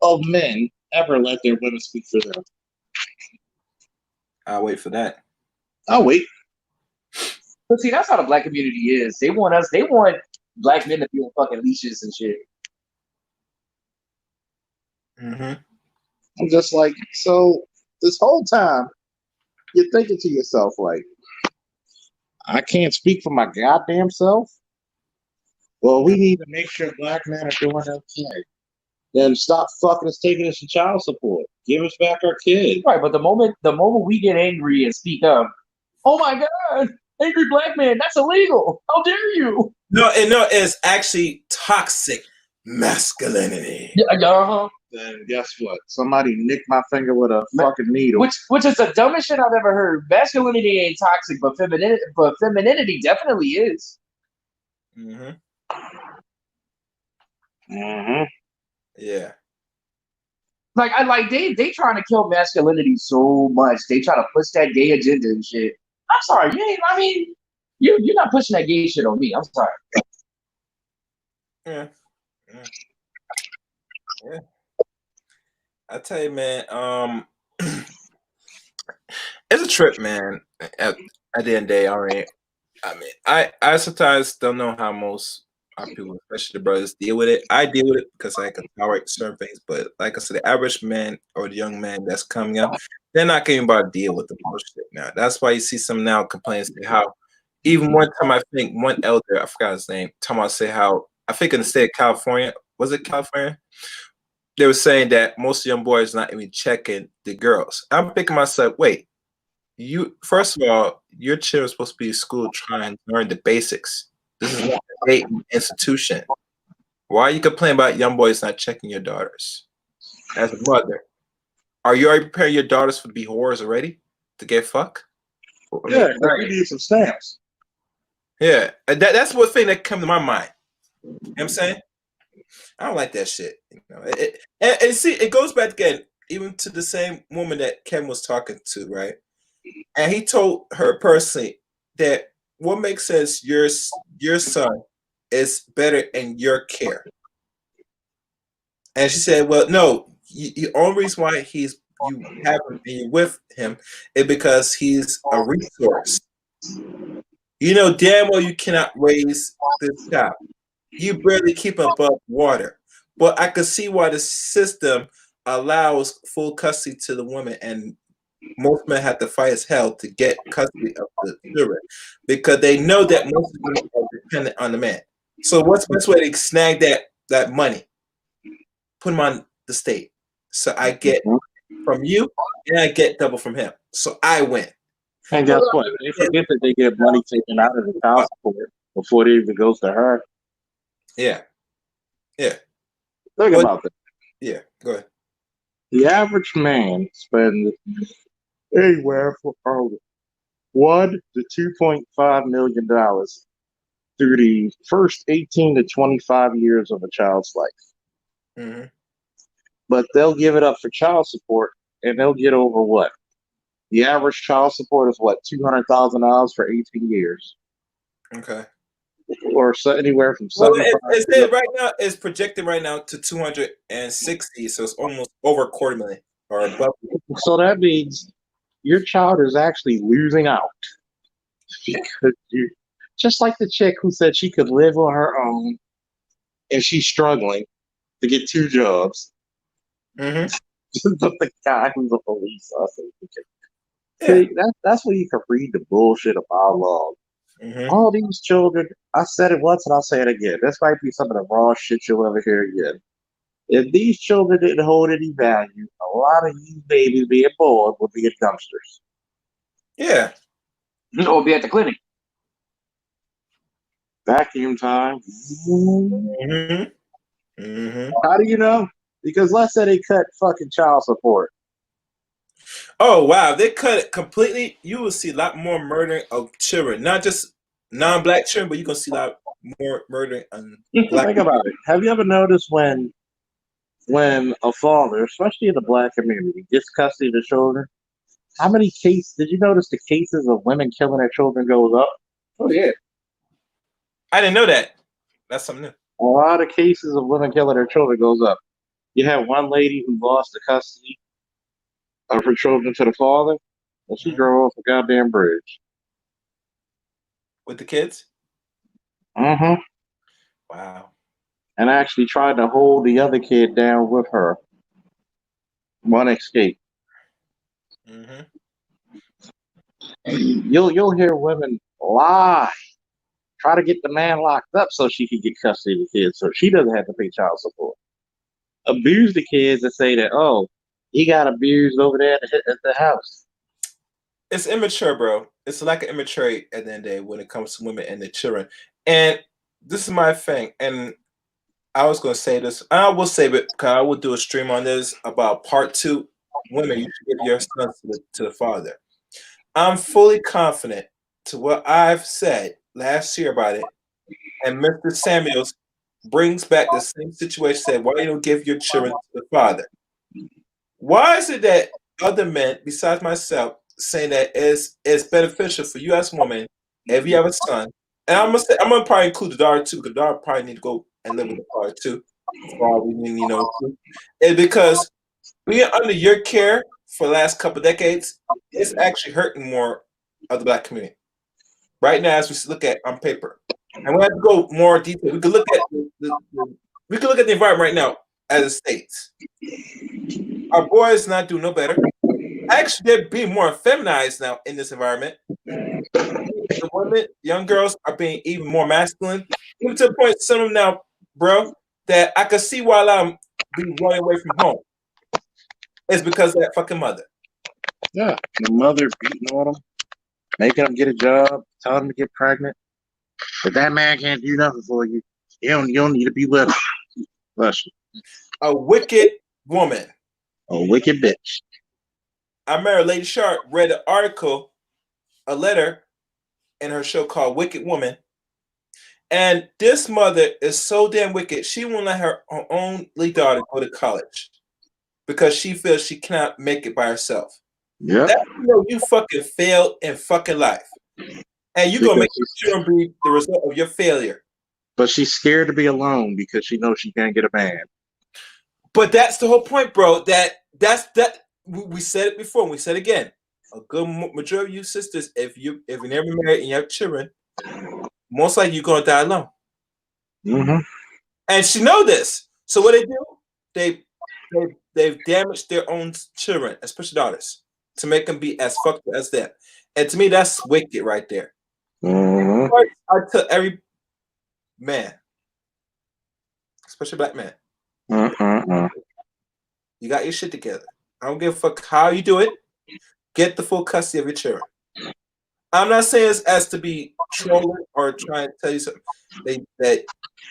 of men ever let their women speak for them? I'll wait for that. I'll wait. But see, that's how the black community is. They want black men to be on fucking leashes and shit. Mm-hmm. I'm just like, so this whole time you're thinking to yourself, like, I can't speak for my goddamn self. Well, we need to make sure black men are doing okay. Then stop fucking us taking us to child support. Give us back our kids. Right, but the moment we get angry and speak up, oh my god, angry black man, that's illegal. How dare you? No, it's actually toxic masculinity. Yeah, Then guess what? Somebody nicked my finger with a fucking needle. which is the dumbest shit I've ever heard. Masculinity ain't toxic, but femininity definitely is. Mm-hmm. Mm-hmm. Yeah. Like they trying to kill masculinity so much. They try to push that gay agenda and shit. I'm sorry, you're not pushing that gay shit on me. I'm sorry. Yeah. Yeah. I tell you, man, it's a trip, man. At the end of the day, I sometimes don't know how most our people, especially the brothers, deal with it. I deal with it because I can tolerate certain things, but like I said, the average man or the young man that's coming up, they're not getting about to deal with the bullshit now. That's why you see some now complaining say how even one time I think one elder, I forgot his name, talking about say how I think in the state of California, was it California? They were saying that most young boys not even checking the girls. I'm thinking to myself, wait, you first of all, your children are supposed to be in school trying to learn the basics. This is not a dating institution. Why are you complaining about young boys not checking your daughters? As a mother, are you already preparing your daughters for to be whores already to get fucked? Yeah, we need some stamps. Yeah, that's one thing that come to my mind. You know what I'm saying? I don't like that shit. And see, it goes back again, even to the same woman that Ken was talking to, right? And he told her personally that what makes sense, your son is better in your care. And she said, "Well, no, the only reason why you have him and you're with him is because he's a resource. You know damn well you cannot raise this child. You barely keep him above water. But I could see why the system allows full custody to the woman, and most men have to fight as hell to get custody of the children because they know that most women are dependent on the man. So what's the best way to snag that money? Put him on the state. So I get from you and I get double from him. So I win. And guess what? They forget that they get money taken out of the child support before it even goes to her. Yeah. Yeah. Think about that. Yeah. Go ahead. The average man spends anywhere from $1 to $2.5 million through the first 18 to 25 years of a child's life. Mm-hmm. But they'll give it up for child support, and they'll get over what? The average child support is what, $200,000 for 18 years, Okay. or so anywhere from Well, 75. it right now is projected right now to 260, so it's almost over a quarter million or above. So that means your child is actually losing out because you, just like the chick who said she could live on her own, and she's struggling to get 2 jobs. Mm-hmm. But the guy who's a police officer. Yeah. See, that's where you can read the bullshit of our law. Mm-hmm. All these children, I said it once and I'll say it again. This might be some of the raw shit you'll ever hear again. If these children didn't hold any value, a lot of these babies being born would be in dumpsters. Yeah. Or be at the clinic. Vacuum time. Mm-hmm. Mm-hmm. How do you know? Because let's say they cut fucking child support. Oh wow, they cut it completely. You will see a lot more murder of children, not just non-black children, but you're gonna see a lot murdering black. Think about it. Have you ever noticed when a father, especially in the black community, gets custody of the children? How many cases did you notice the cases of women killing their children goes up? Oh yeah. I didn't know that. That's something new. A lot of cases of women killing their children goes up. You had one lady who lost the custody of her children to the father, and she drove off a goddamn bridge. With the kids. Mm-hmm. Wow. And actually tried to hold the other kid down with her. One escaped. Mm-hmm. You'll hear women lie, try to get the man locked up so she can get custody of the kids, so she doesn't have to pay child support. Abuse the kids and say that, oh, he got abused over there at the house. It's immature, bro. It's a lack of immaturity at the end of the day when it comes to women and their children. And this is my thing. And I was going to say this. I will save it because I will do a stream on this about part 2. Women, you should give your sons to the father. I'm fully confident to what I've said last year about it. And Mr. Samuels brings back the same situation. Said, why you don't give your children to the father? Why is it that other men, besides myself, saying that it's beneficial for you as a woman if you have a son? And I'm gonna probably include the daughter too, because the daughter probably need to go and live with the father too. For all we need, it's because being under your care for the last couple of decades, it's actually hurting more of the black community. Right now, as we look at on paper, and we have to go more detail. We could look at we could look at the environment right now as it states. Our boys not doing no better. Actually, they're being more feminized now in this environment. The women, young girls, are being even more masculine. Even to the point, some of them now, bro, that I can see why I'm being running away from home. It's because of that fucking mother. Yeah, the mother beating on them, making them get a job, telling them to get pregnant. But that man can't do nothing for you. You don't need to be with him. Bless you. A wicked woman. A wicked bitch. I remember Lady Sharp read an article, a letter in her show called Wicked Woman. And this mother is so damn wicked, she won't let her only daughter go to college because she feels she cannot make it by herself. Yeah. You fucking failed in fucking life. And you're going to make your children be the result of your failure. But she's scared to be alone because she knows she can't get a man. But that's the whole point, bro. That's we said it before and we said it again. A good majority of you sisters, if you never married and you have children, most likely you're gonna die alone. Mm-hmm. And she know this. So what they do, they've damaged their own children, especially daughters, to make them be as fucked as them. And to me, that's wicked right there. Mm-hmm. I tell every man, especially black man, you got your shit together. I don't give a fuck how you do it. Get the full custody of your children. I'm not saying it's as to be trolling or trying to tell you something that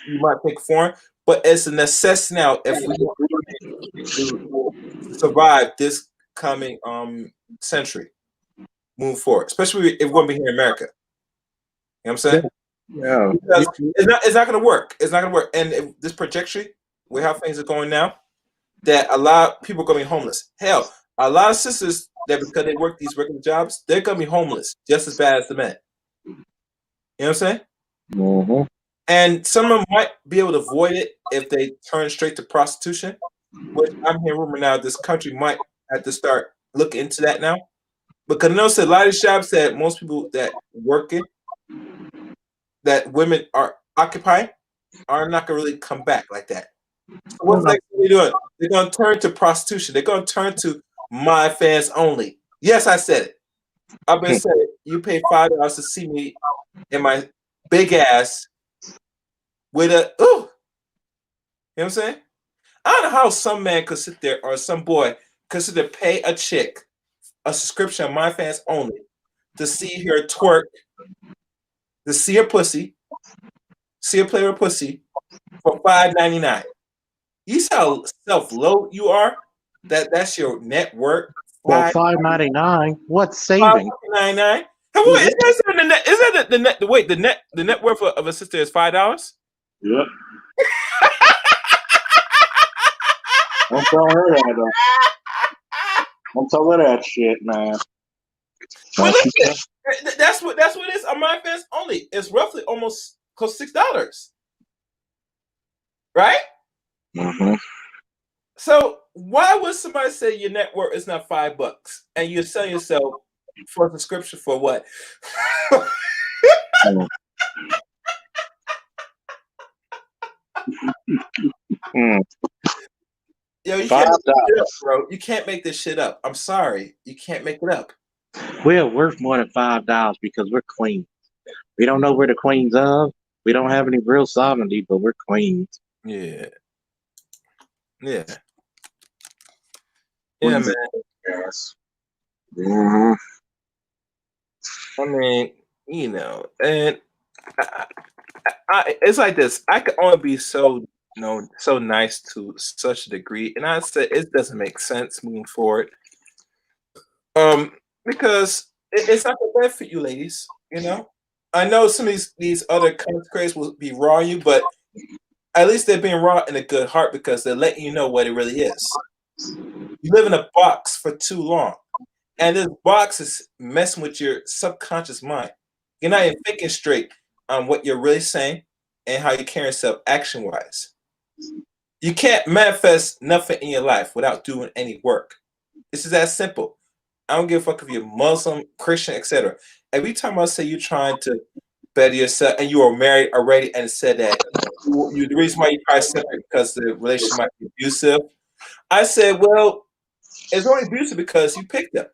you might think foreign, but it's a necessity now if we want to survive this coming century, move forward, especially if we're going to be here in America. You know what I'm saying? Yeah. Because it's not going to work. It's not going to work. And if this trajectory, where how things are going now, that a lot of people are going to be homeless. Hell, a lot of sisters that because they work these regular jobs, they're going to be homeless just as bad as the men. You know what I'm saying? Mm-hmm. And some of them might be able to avoid it if they turn straight to prostitution, which I'm hearing rumor now this country might have to start looking into that now. Because I notice a lot of jobs that most people that work in, that women are occupying, are not going to really come back like that. So what's next they're doing? They're going to turn to prostitution. They're going to turn to my fans only. Yes, I said it. I've been saying it. You pay $5 to see me in my big ass with a ooh. You know what I'm saying? I don't know how some man could sit there or some boy could sit there pay a chick a subscription on my fans only to see her twerk, to see her pussy, see her play with pussy for $5.99. You see how self-low you are? That's your net worth. Well, $5.99. What's saving? $5.99. Wait, is that the net? Is that the net? Wait, the net worth of a sister is $5. Yep. Don't tell her that. Don't tell her that shit, man. Well, listen, that's what it is on my fans only. It's roughly almost close to $6, right? Mm-hmm. So why would somebody say your net worth is not $5 and you're selling yourself for a subscription for what? Yo, you can't make this shit up, bro. You can't make this shit up. I'm sorry, you can't make it up. We're worth more than $5 because we're queens. We don't know where the queens of. We don't have any real sovereignty, but we're queens. Yeah, yeah, yeah, man. Yes. Mm-hmm. I mean, and it's like this. I can only be so so nice to such a degree, and I said it doesn't make sense moving forward. Because it's not the best for you, ladies. I know some of these other content creators will be raw on you, but at least they're being raw in a good heart because they're letting you know what it really is. You live in a box for too long, and this box is messing with your subconscious mind. You're not even thinking straight on what you're really saying and how you carry yourself action wise. You can't manifest nothing in your life without doing any work. This is that simple. I don't give a fuck if you're Muslim, Christian, etc. Every time I say you're trying to better yourself and you are married already and said that the reason why you probably separate because the relationship might be abusive, I said, well, it's only abusive because you picked them.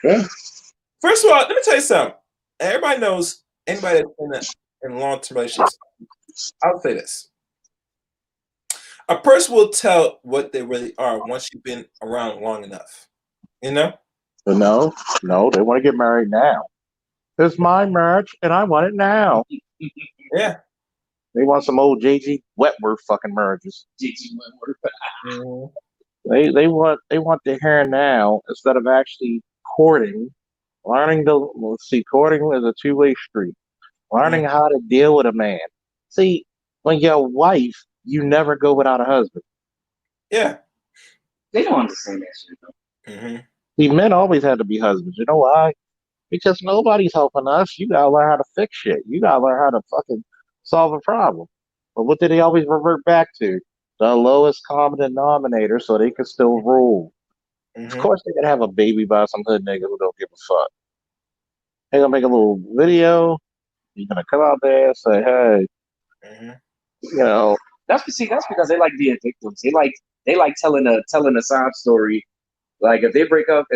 Yeah. First of all, let me tell you something. Everybody knows anybody that's in long-term relationships. I'll say this. A person will tell what they really are once you've been around long enough. But no, they want to get married now. It's my marriage, and I want it now. Yeah. They want some old JG Wentworth fucking marriages. JG Wentworth. They want the hair now instead of actually courting. Courting is a two-way street. Learning how to deal with a man. See, when your wife, you never go without a husband. Yeah. They don't understand that shit though. Mm-hmm. See, men always had to be husbands. You know why? Because nobody's helping us. You gotta learn how to fix shit. You gotta learn how to fucking solve a problem. But what do they always revert back to? The lowest common denominator so they can still rule. Mm-hmm. Of course they're gonna have a baby by some hood nigga who don't give a fuck. They're gonna make a little video. You're gonna come out there and say, hey, That's because they like being victims. They like telling a sob story. Like if they break up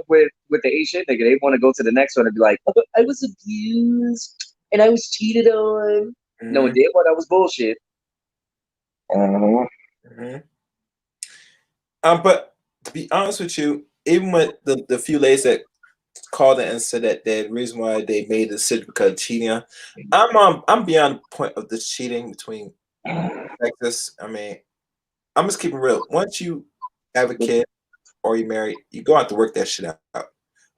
with the Asian nigga, they want to go to the next one and be like, oh, I was abused and I was cheated on. No, damn well that was bullshit. But to be honest with you, even with the few ladies that called in and said that the reason why they made the decision because of cheating, I'm beyond the point of this cheating between sexes. I mean, I'm just keeping real. Once you have a kid or you married, you go out to work that shit out. A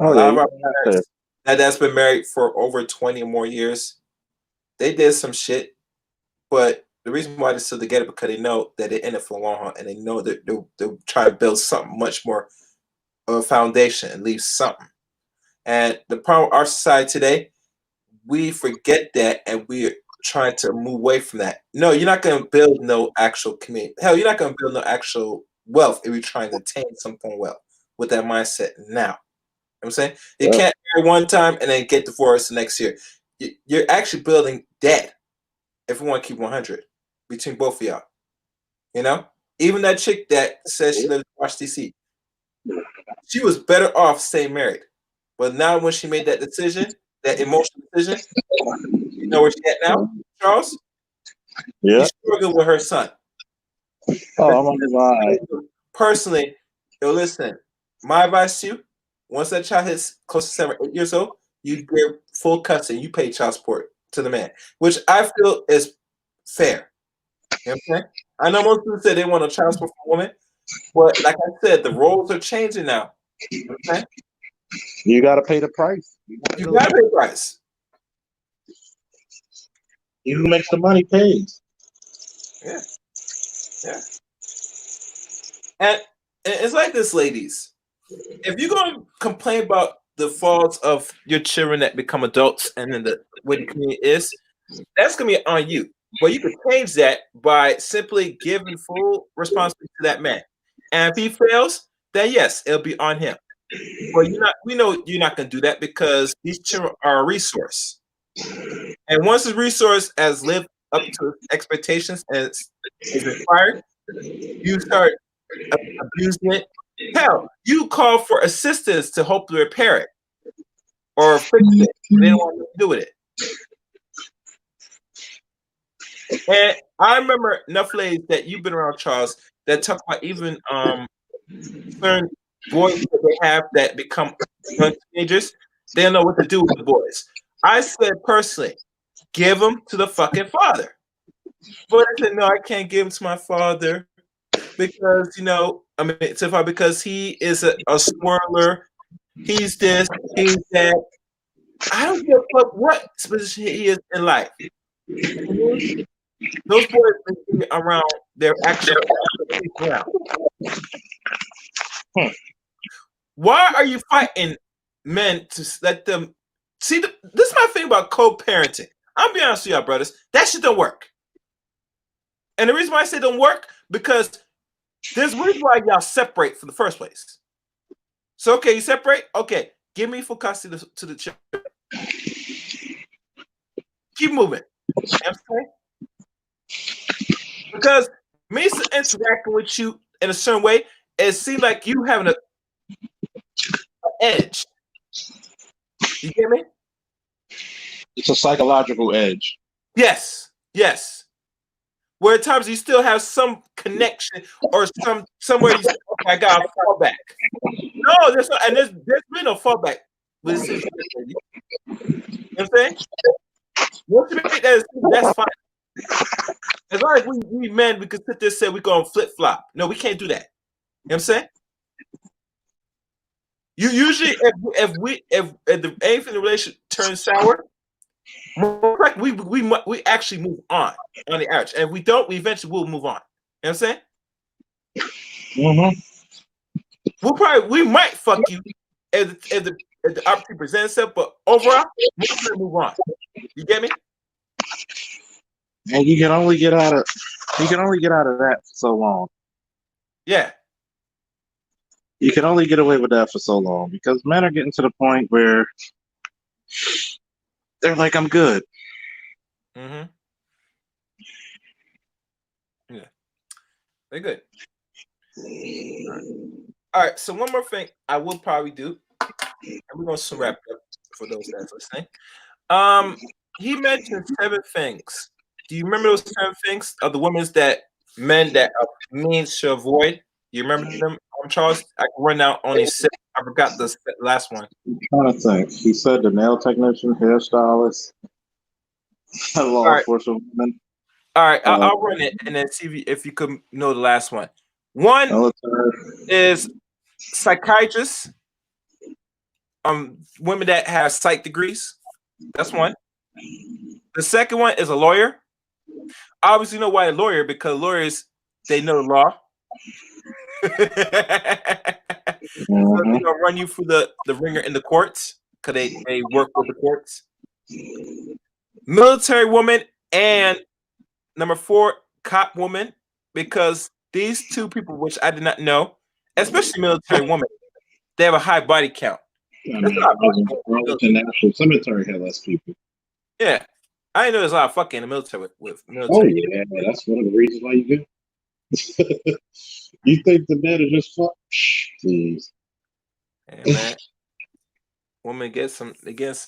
lot of our parents that's been married for over 20 or more years, they did some shit, but the reason why they're still together because they know that they're in it for the long haul and they know that they'll try to build something much more of a foundation and leave something. And the problem with our society today, we forget that and we're trying to move away from that. No, you're not going to build no actual community. Hell, you're not going to build no actual wealth if you're trying to attain some form of wealth with that mindset now. You know what I'm saying? You can't marry one time and then get divorced the next year. You're actually building debt if you want to keep 100 between both of y'all. Even that chick that says she lives in Washington, D.C., she was better off staying married. But now when she made that decision, that emotional decision, you know where she's at now, Charles? Yeah. She's struggling with her son. Oh, I'm lying. Personally, listen, my advice to you, once that child hits close to 7 or 8 years old, you give full custody, you pay child support to the man, which I feel is fair. You know what I'm saying? I know most people say they want a child support for a woman, but like I said, the roles are changing now. Okay? You got to pay the price. You gotta pay the price. He who makes the money pays. Yeah, yeah. And it's like this, ladies. If you're going to complain about the faults of your children that become adults and then the way the community is, that's going to be on you. But you can change that by simply giving full responsibility to that man. And if he fails, then yes, it'll be on him. But we know you're not going to do that because these children are a resource. And once the resource has lived up to expectations and is required, you start abusing it. Hell, you call for assistance to help repair it or fix it. They don't want to do with it. And I remember enough ladies that you've been around, Charles, that talk about even certain boys that they have that become young teenagers. They don't know what to do with the boys. I said personally, give them to the fucking father. But I said, no, I can't give him to my father because because he is a swirler. He's this, he's that. I don't give a fuck what position he is in life. Those boys be around their actual around. Why are you fighting men to let them see? This is my thing about co-parenting. I'll be honest with y'all, brothers. That shit don't work. And the reason why I say don't work because there's a reason why y'all separate from the first place. So okay, you separate. Okay, give me full custody to the children. Keep moving. You know what I'm saying? Because me interacting with you in a certain way, it seems like you having an edge. You get me? It's a psychological edge. Yes, yes. Where at times you still have some connection or somewhere you say, okay, I got a fallback. No, there's been no fallback with this situation. You know what I'm saying? Once you make that decision, that's fine. As long as we men, we can sit there and say we're going to flip flop. No, we can't do that. You know what I'm saying? You usually, if anything in the relationship turns sour, more like we actually move on the average. And if we don't, we eventually will move on. You know what I'm saying? Mm-hmm. We might fuck you if the opportunity presents itself, but overall, we're gonna move on. You get me? And you can only get out of that for so long. Yeah. You can only get away with that for so long because men are getting to the point where they're like, I'm good. Mm-hmm. Yeah. They're good. All right. So one more thing I will probably do, and we're gonna wrap it up for those that's listening. He mentioned 7 things. Do you remember those 7 things of the men that are means to avoid? You remember them, Charles? I can run out only 6. I forgot the last one. I'm trying to think. He said the nail technician, hairstylist, law enforcement woman. All right, I'll run it and then see if you could know the last one. One is psychiatrists, women that have psych degrees. That's one. The second one is a lawyer. Obviously, you know why a lawyer, because lawyers, they know the law. So they're gonna run you through the ringer in the courts because they work with the courts. Military woman and number 4, cop woman, because these 2 people, which I did not know, especially military women, they have a high body count. National Cemetery had less people. Yeah, I didn't know there's a lot of fucking in the military with military. Oh yeah, that's one of the reasons why you do. You think the men are just fuck? Please. Hey, man. Women get some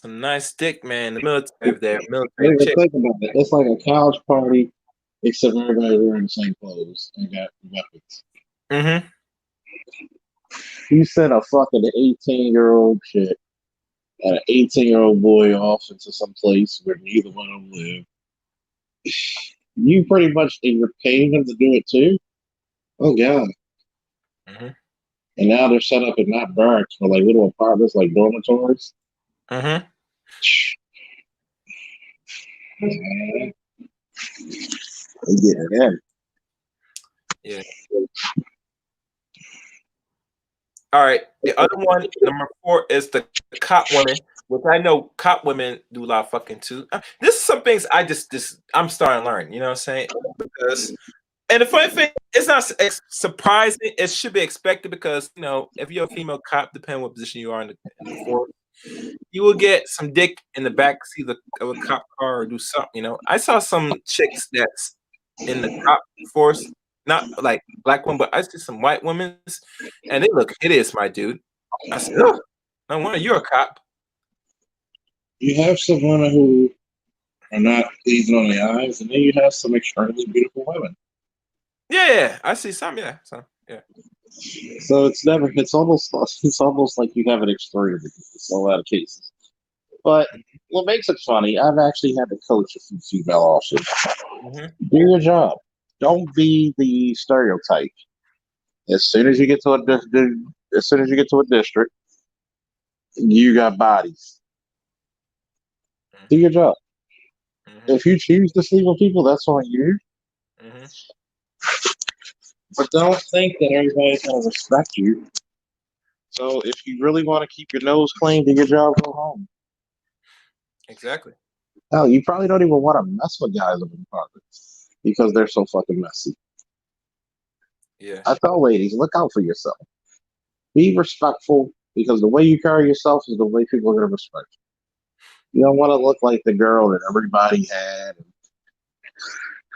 nice dick, man. The military there, military chick. Think about it. It's like a college party, except everybody wearing the same clothes and got weapons. Mm-hmm. You sent a fucking 18-year-old chick and an 18-year-old boy off into some place where neither one of them live. You pretty much, and you're paying them to do it too. Oh god. Mm-hmm. And now they're set up in not barracks, but like little apartments, like dormitories. Mm-hmm. Man, they get it in. Yeah. All right. The other one, number 4, is the cop women, which I know cop women do a lot of fucking too. This is some things I just I'm starting to learn. You know what I'm saying? Because, and the funny thing, it's not surprising. It should be expected because if you're a female cop, depending what position you are in the force, you will get some dick in the back seat of a cop car or do something. I saw some chicks that's in the cop force, not like black women, but I see some white women, and they look hideous, my dude. I said, oh, no wonder you're a cop. You have some women who are not pleasing on the eyes, and then you have some extremely beautiful women. Yeah, I see some. Yeah, some. Yeah. So it's almost like you have an extreme in a lot of cases. But what makes it funny, I've actually had to coach a few female officers. Mm-hmm. Do your job. Don't be the stereotype. As soon as you get to a district, you got bodies. Do your job. Mm-hmm. If you choose to sleep with people, that's on you. Mm-hmm. But don't think that everybody's gonna respect you. So if you really want to keep your nose clean, do your job, go home. Exactly. Hell, you probably don't even want to mess with guys in the department because they're so fucking messy. Yeah. I tell ladies, look out for yourself. Be respectful because the way you carry yourself is the way people are gonna respect you. You don't want to look like the girl that everybody had.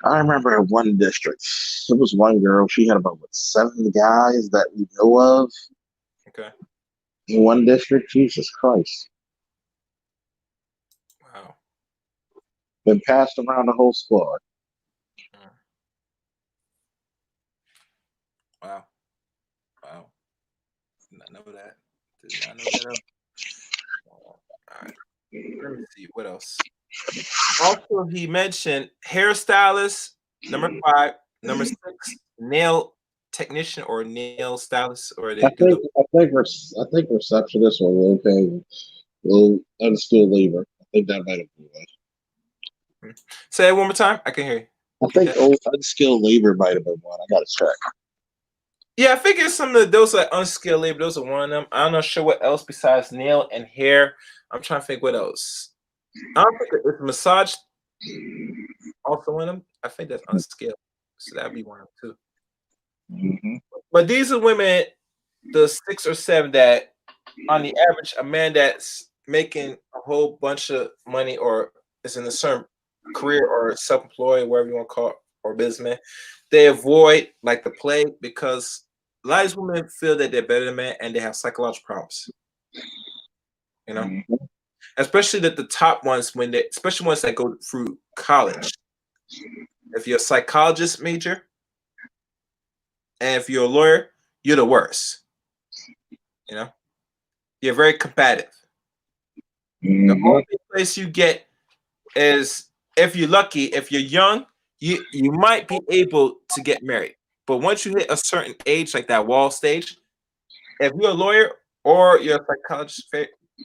I remember in one district, there was one girl. She had about 7 guys that we know of Okay. in one district. Jesus Christ, Wow. been passed around the whole squad. Wow. Wow. Did not know that. Did not know that. All right. Let me see what else. Also, he mentioned hairstylist, number 5, number 6, nail technician or nail stylist, or they I do think the. I think receptionists or low paying, low unskilled labor. I think that might have been one. Say it one more time. I can hear you. I think unskilled labor might have been one. I got to check. Yeah, I think it's some of those are unskilled labor. Those are one of them. I'm not sure what else besides nail and hair. I'm trying to think what else. I don't think it's massage also one of them. I think that's unskilled. So that'd be one of them too. Mm-hmm. But these are women, the 6 or 7 that, on the average, a man that's making a whole bunch of money or is in a certain career or self-employed, whatever you want to call it, or businessman, they avoid like the plague because a lot of these women feel that they're better than men and they have psychological problems. Mm-hmm. Especially that the top ones especially ones that go through college. If you're a psychologist major and if you're a lawyer, you're the worst. You're very combative. Mm-hmm. The only place you get is if you're lucky, if you're young, you might be able to get married. But once you hit a certain age, like that wall stage, if you're a lawyer or you're a psychologist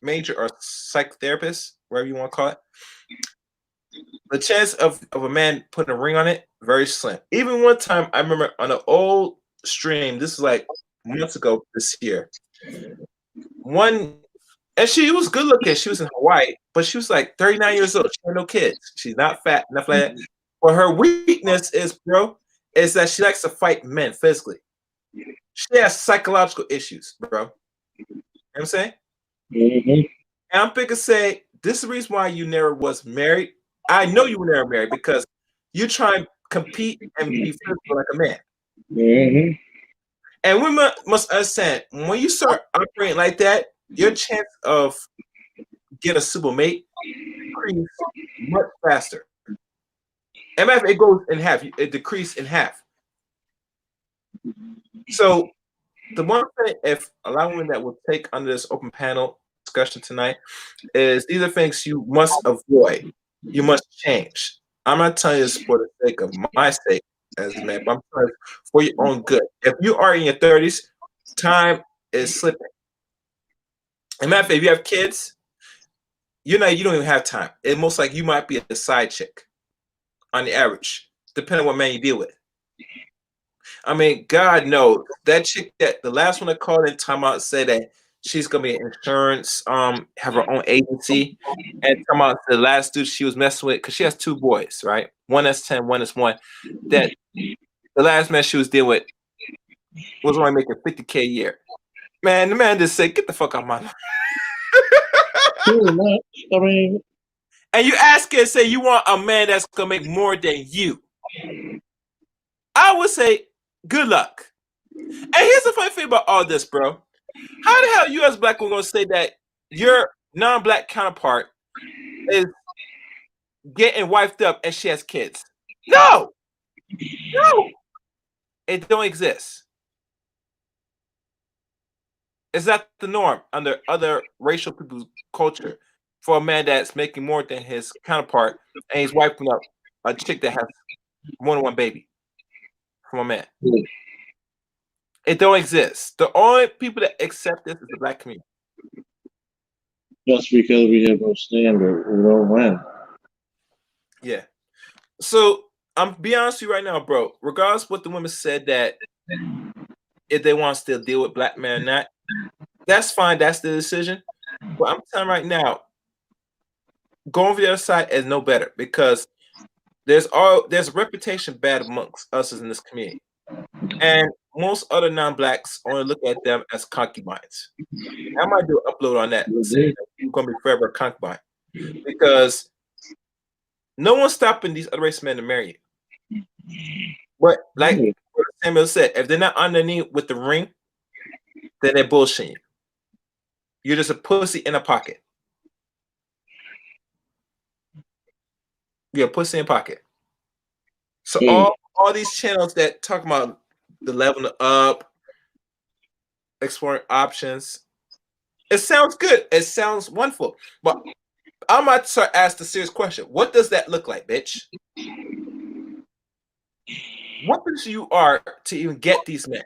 major or psychotherapist, whatever you want to call it, the chance of a man putting a ring on it, very slim. Even one time, I remember on an old stream, this is like months ago this year, and she was good looking. She was in Hawaii, but she was like 39 years old. She had no kids. She's not fat, enough like that. But her weakness is that she likes to fight men physically. She has psychological issues, bro. You know what I'm saying? Mm-hmm. And I'm thinking, say, this is the reason why you never was married. I know you were never married because you try and compete and be physical like a man. Mm-hmm. And women must understand when you start operating like that, your chance of getting a suitable mate increase much faster. And matter of fact, it goes in half. It decreases in half. So the one thing, if a lot of women that will take under this open panel discussion tonight, is these are things you must avoid. You must change. I'm not telling you this for the sake of my sake as a man, but I'm telling you for your own good. If you are in your 30s, time is slipping. And matter of fact, if you have kids, you don't even have time. It most like you might be a side chick on the average, depending on what man you deal with. I mean, God knows that chick that the last one that called in timeout said that she's gonna be an insurance, have her own agency, and come out the last dude she was messing with because she has 2 boys, right? One that's 10, one is 1. That the last man she was dealing with was only making $50K a year. Man, the man just said, "Get the fuck out of my life." Pretty much. I mean, And you ask her and say you want a man that's gonna make more than you. I would say, good luck. And here's the funny thing about all this, bro. How the hell you as black woman gonna say that your non-black counterpart is getting wifed up and she has kids? No, it don't exist. It's not the norm under other racial people's culture for a man that's making more than his counterpart and he's wiping up a chick that has more than one baby from a man. It don't exist. The only people that accept this is the black community. just because we have no standard, we don't win. Yeah. So I'm be honest with you right now, bro. Regardless what the women said that if they want to still deal with black men or not, that's fine. That's the decision. But I'm telling you right now, going for the other side is no better because there's a reputation bad amongst us in this community. And most other non-blacks only look at them as concubines. I might do an upload on that saying that you're gonna be forever a concubine. Because no one's stopping these other race men to marry you. But like Samuel said, if they're not underneath with the ring, then they're bullshitting you. You're just a pussy in a pocket. You're a pussy in a pocket. So all these channels that talk about the leveling up, exploring options, it sounds good. It sounds wonderful. But I might start asking the serious question. What does that look like, bitch? What person you are to even get these men?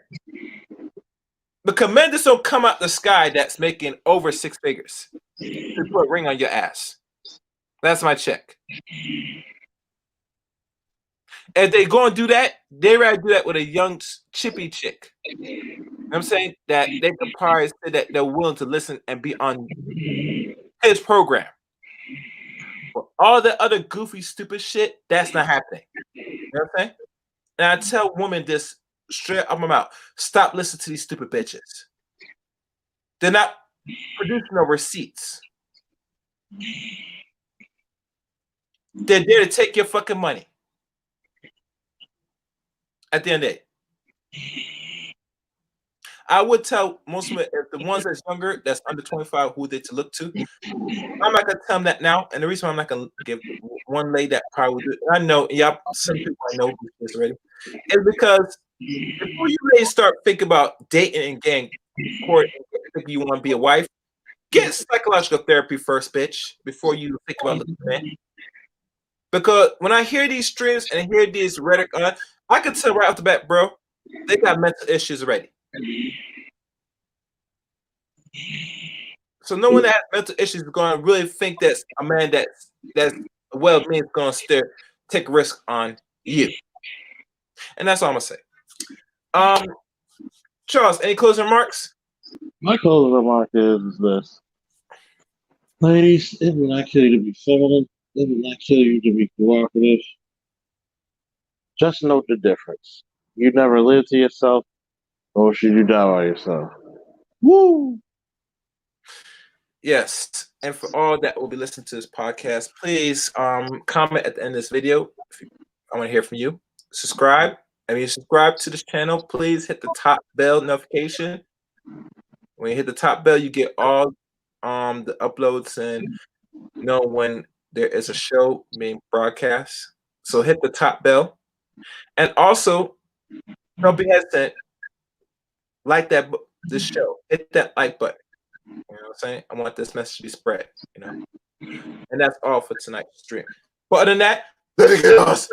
Because men just don't come out the sky that's making over 6 figures to put a ring on your ass. That's my check. If they go and do that, they rather do that with a young chippy chick. You know what I'm saying? That they could probably say that they're willing to listen and be on his program. But all the other goofy, stupid shit, that's not happening. You know what I'm saying? And I tell women this straight up my mouth. Stop listening to these stupid bitches. They're not producing no receipts. They're there to take your fucking money. At the end of the day. I would tell most of them, if the ones that's younger, that's under 25, who they to look to. I'm not gonna tell them that now, and the reason why I'm not gonna give one lady that probably would do it, I know, some people I know this already, is because before you really start thinking about dating and getting court, think you want to be a wife, get psychological therapy first, bitch, before you think about looking at man. Because when I hear these streams and I hear these rhetoric on, I can tell right off the bat, bro, they got mental issues already. So no one that has mental issues is going to really think that a man that's well-meaning is going to take a risk on you. And that's all I'm going to say. Charles, any closing remarks? My closing remark is this. Ladies, it will not kill you to be feminine. It will not kill you to be cooperative. Just note the difference. You never live to yourself, or should you die by yourself? Woo! Yes. And for all that will be listening to this podcast, please comment at the end of this video. I want to hear from you. Subscribe. And when you subscribe to this channel, please hit the top bell notification. When you hit the top bell, you get all the uploads and know when there is a show being broadcast. So hit the top bell. And also, don't be hesitant. Like this show. Hit that like button. You know what I'm saying? I want this message to be spread, you know. And that's all for tonight's stream. But other than that, let it get us.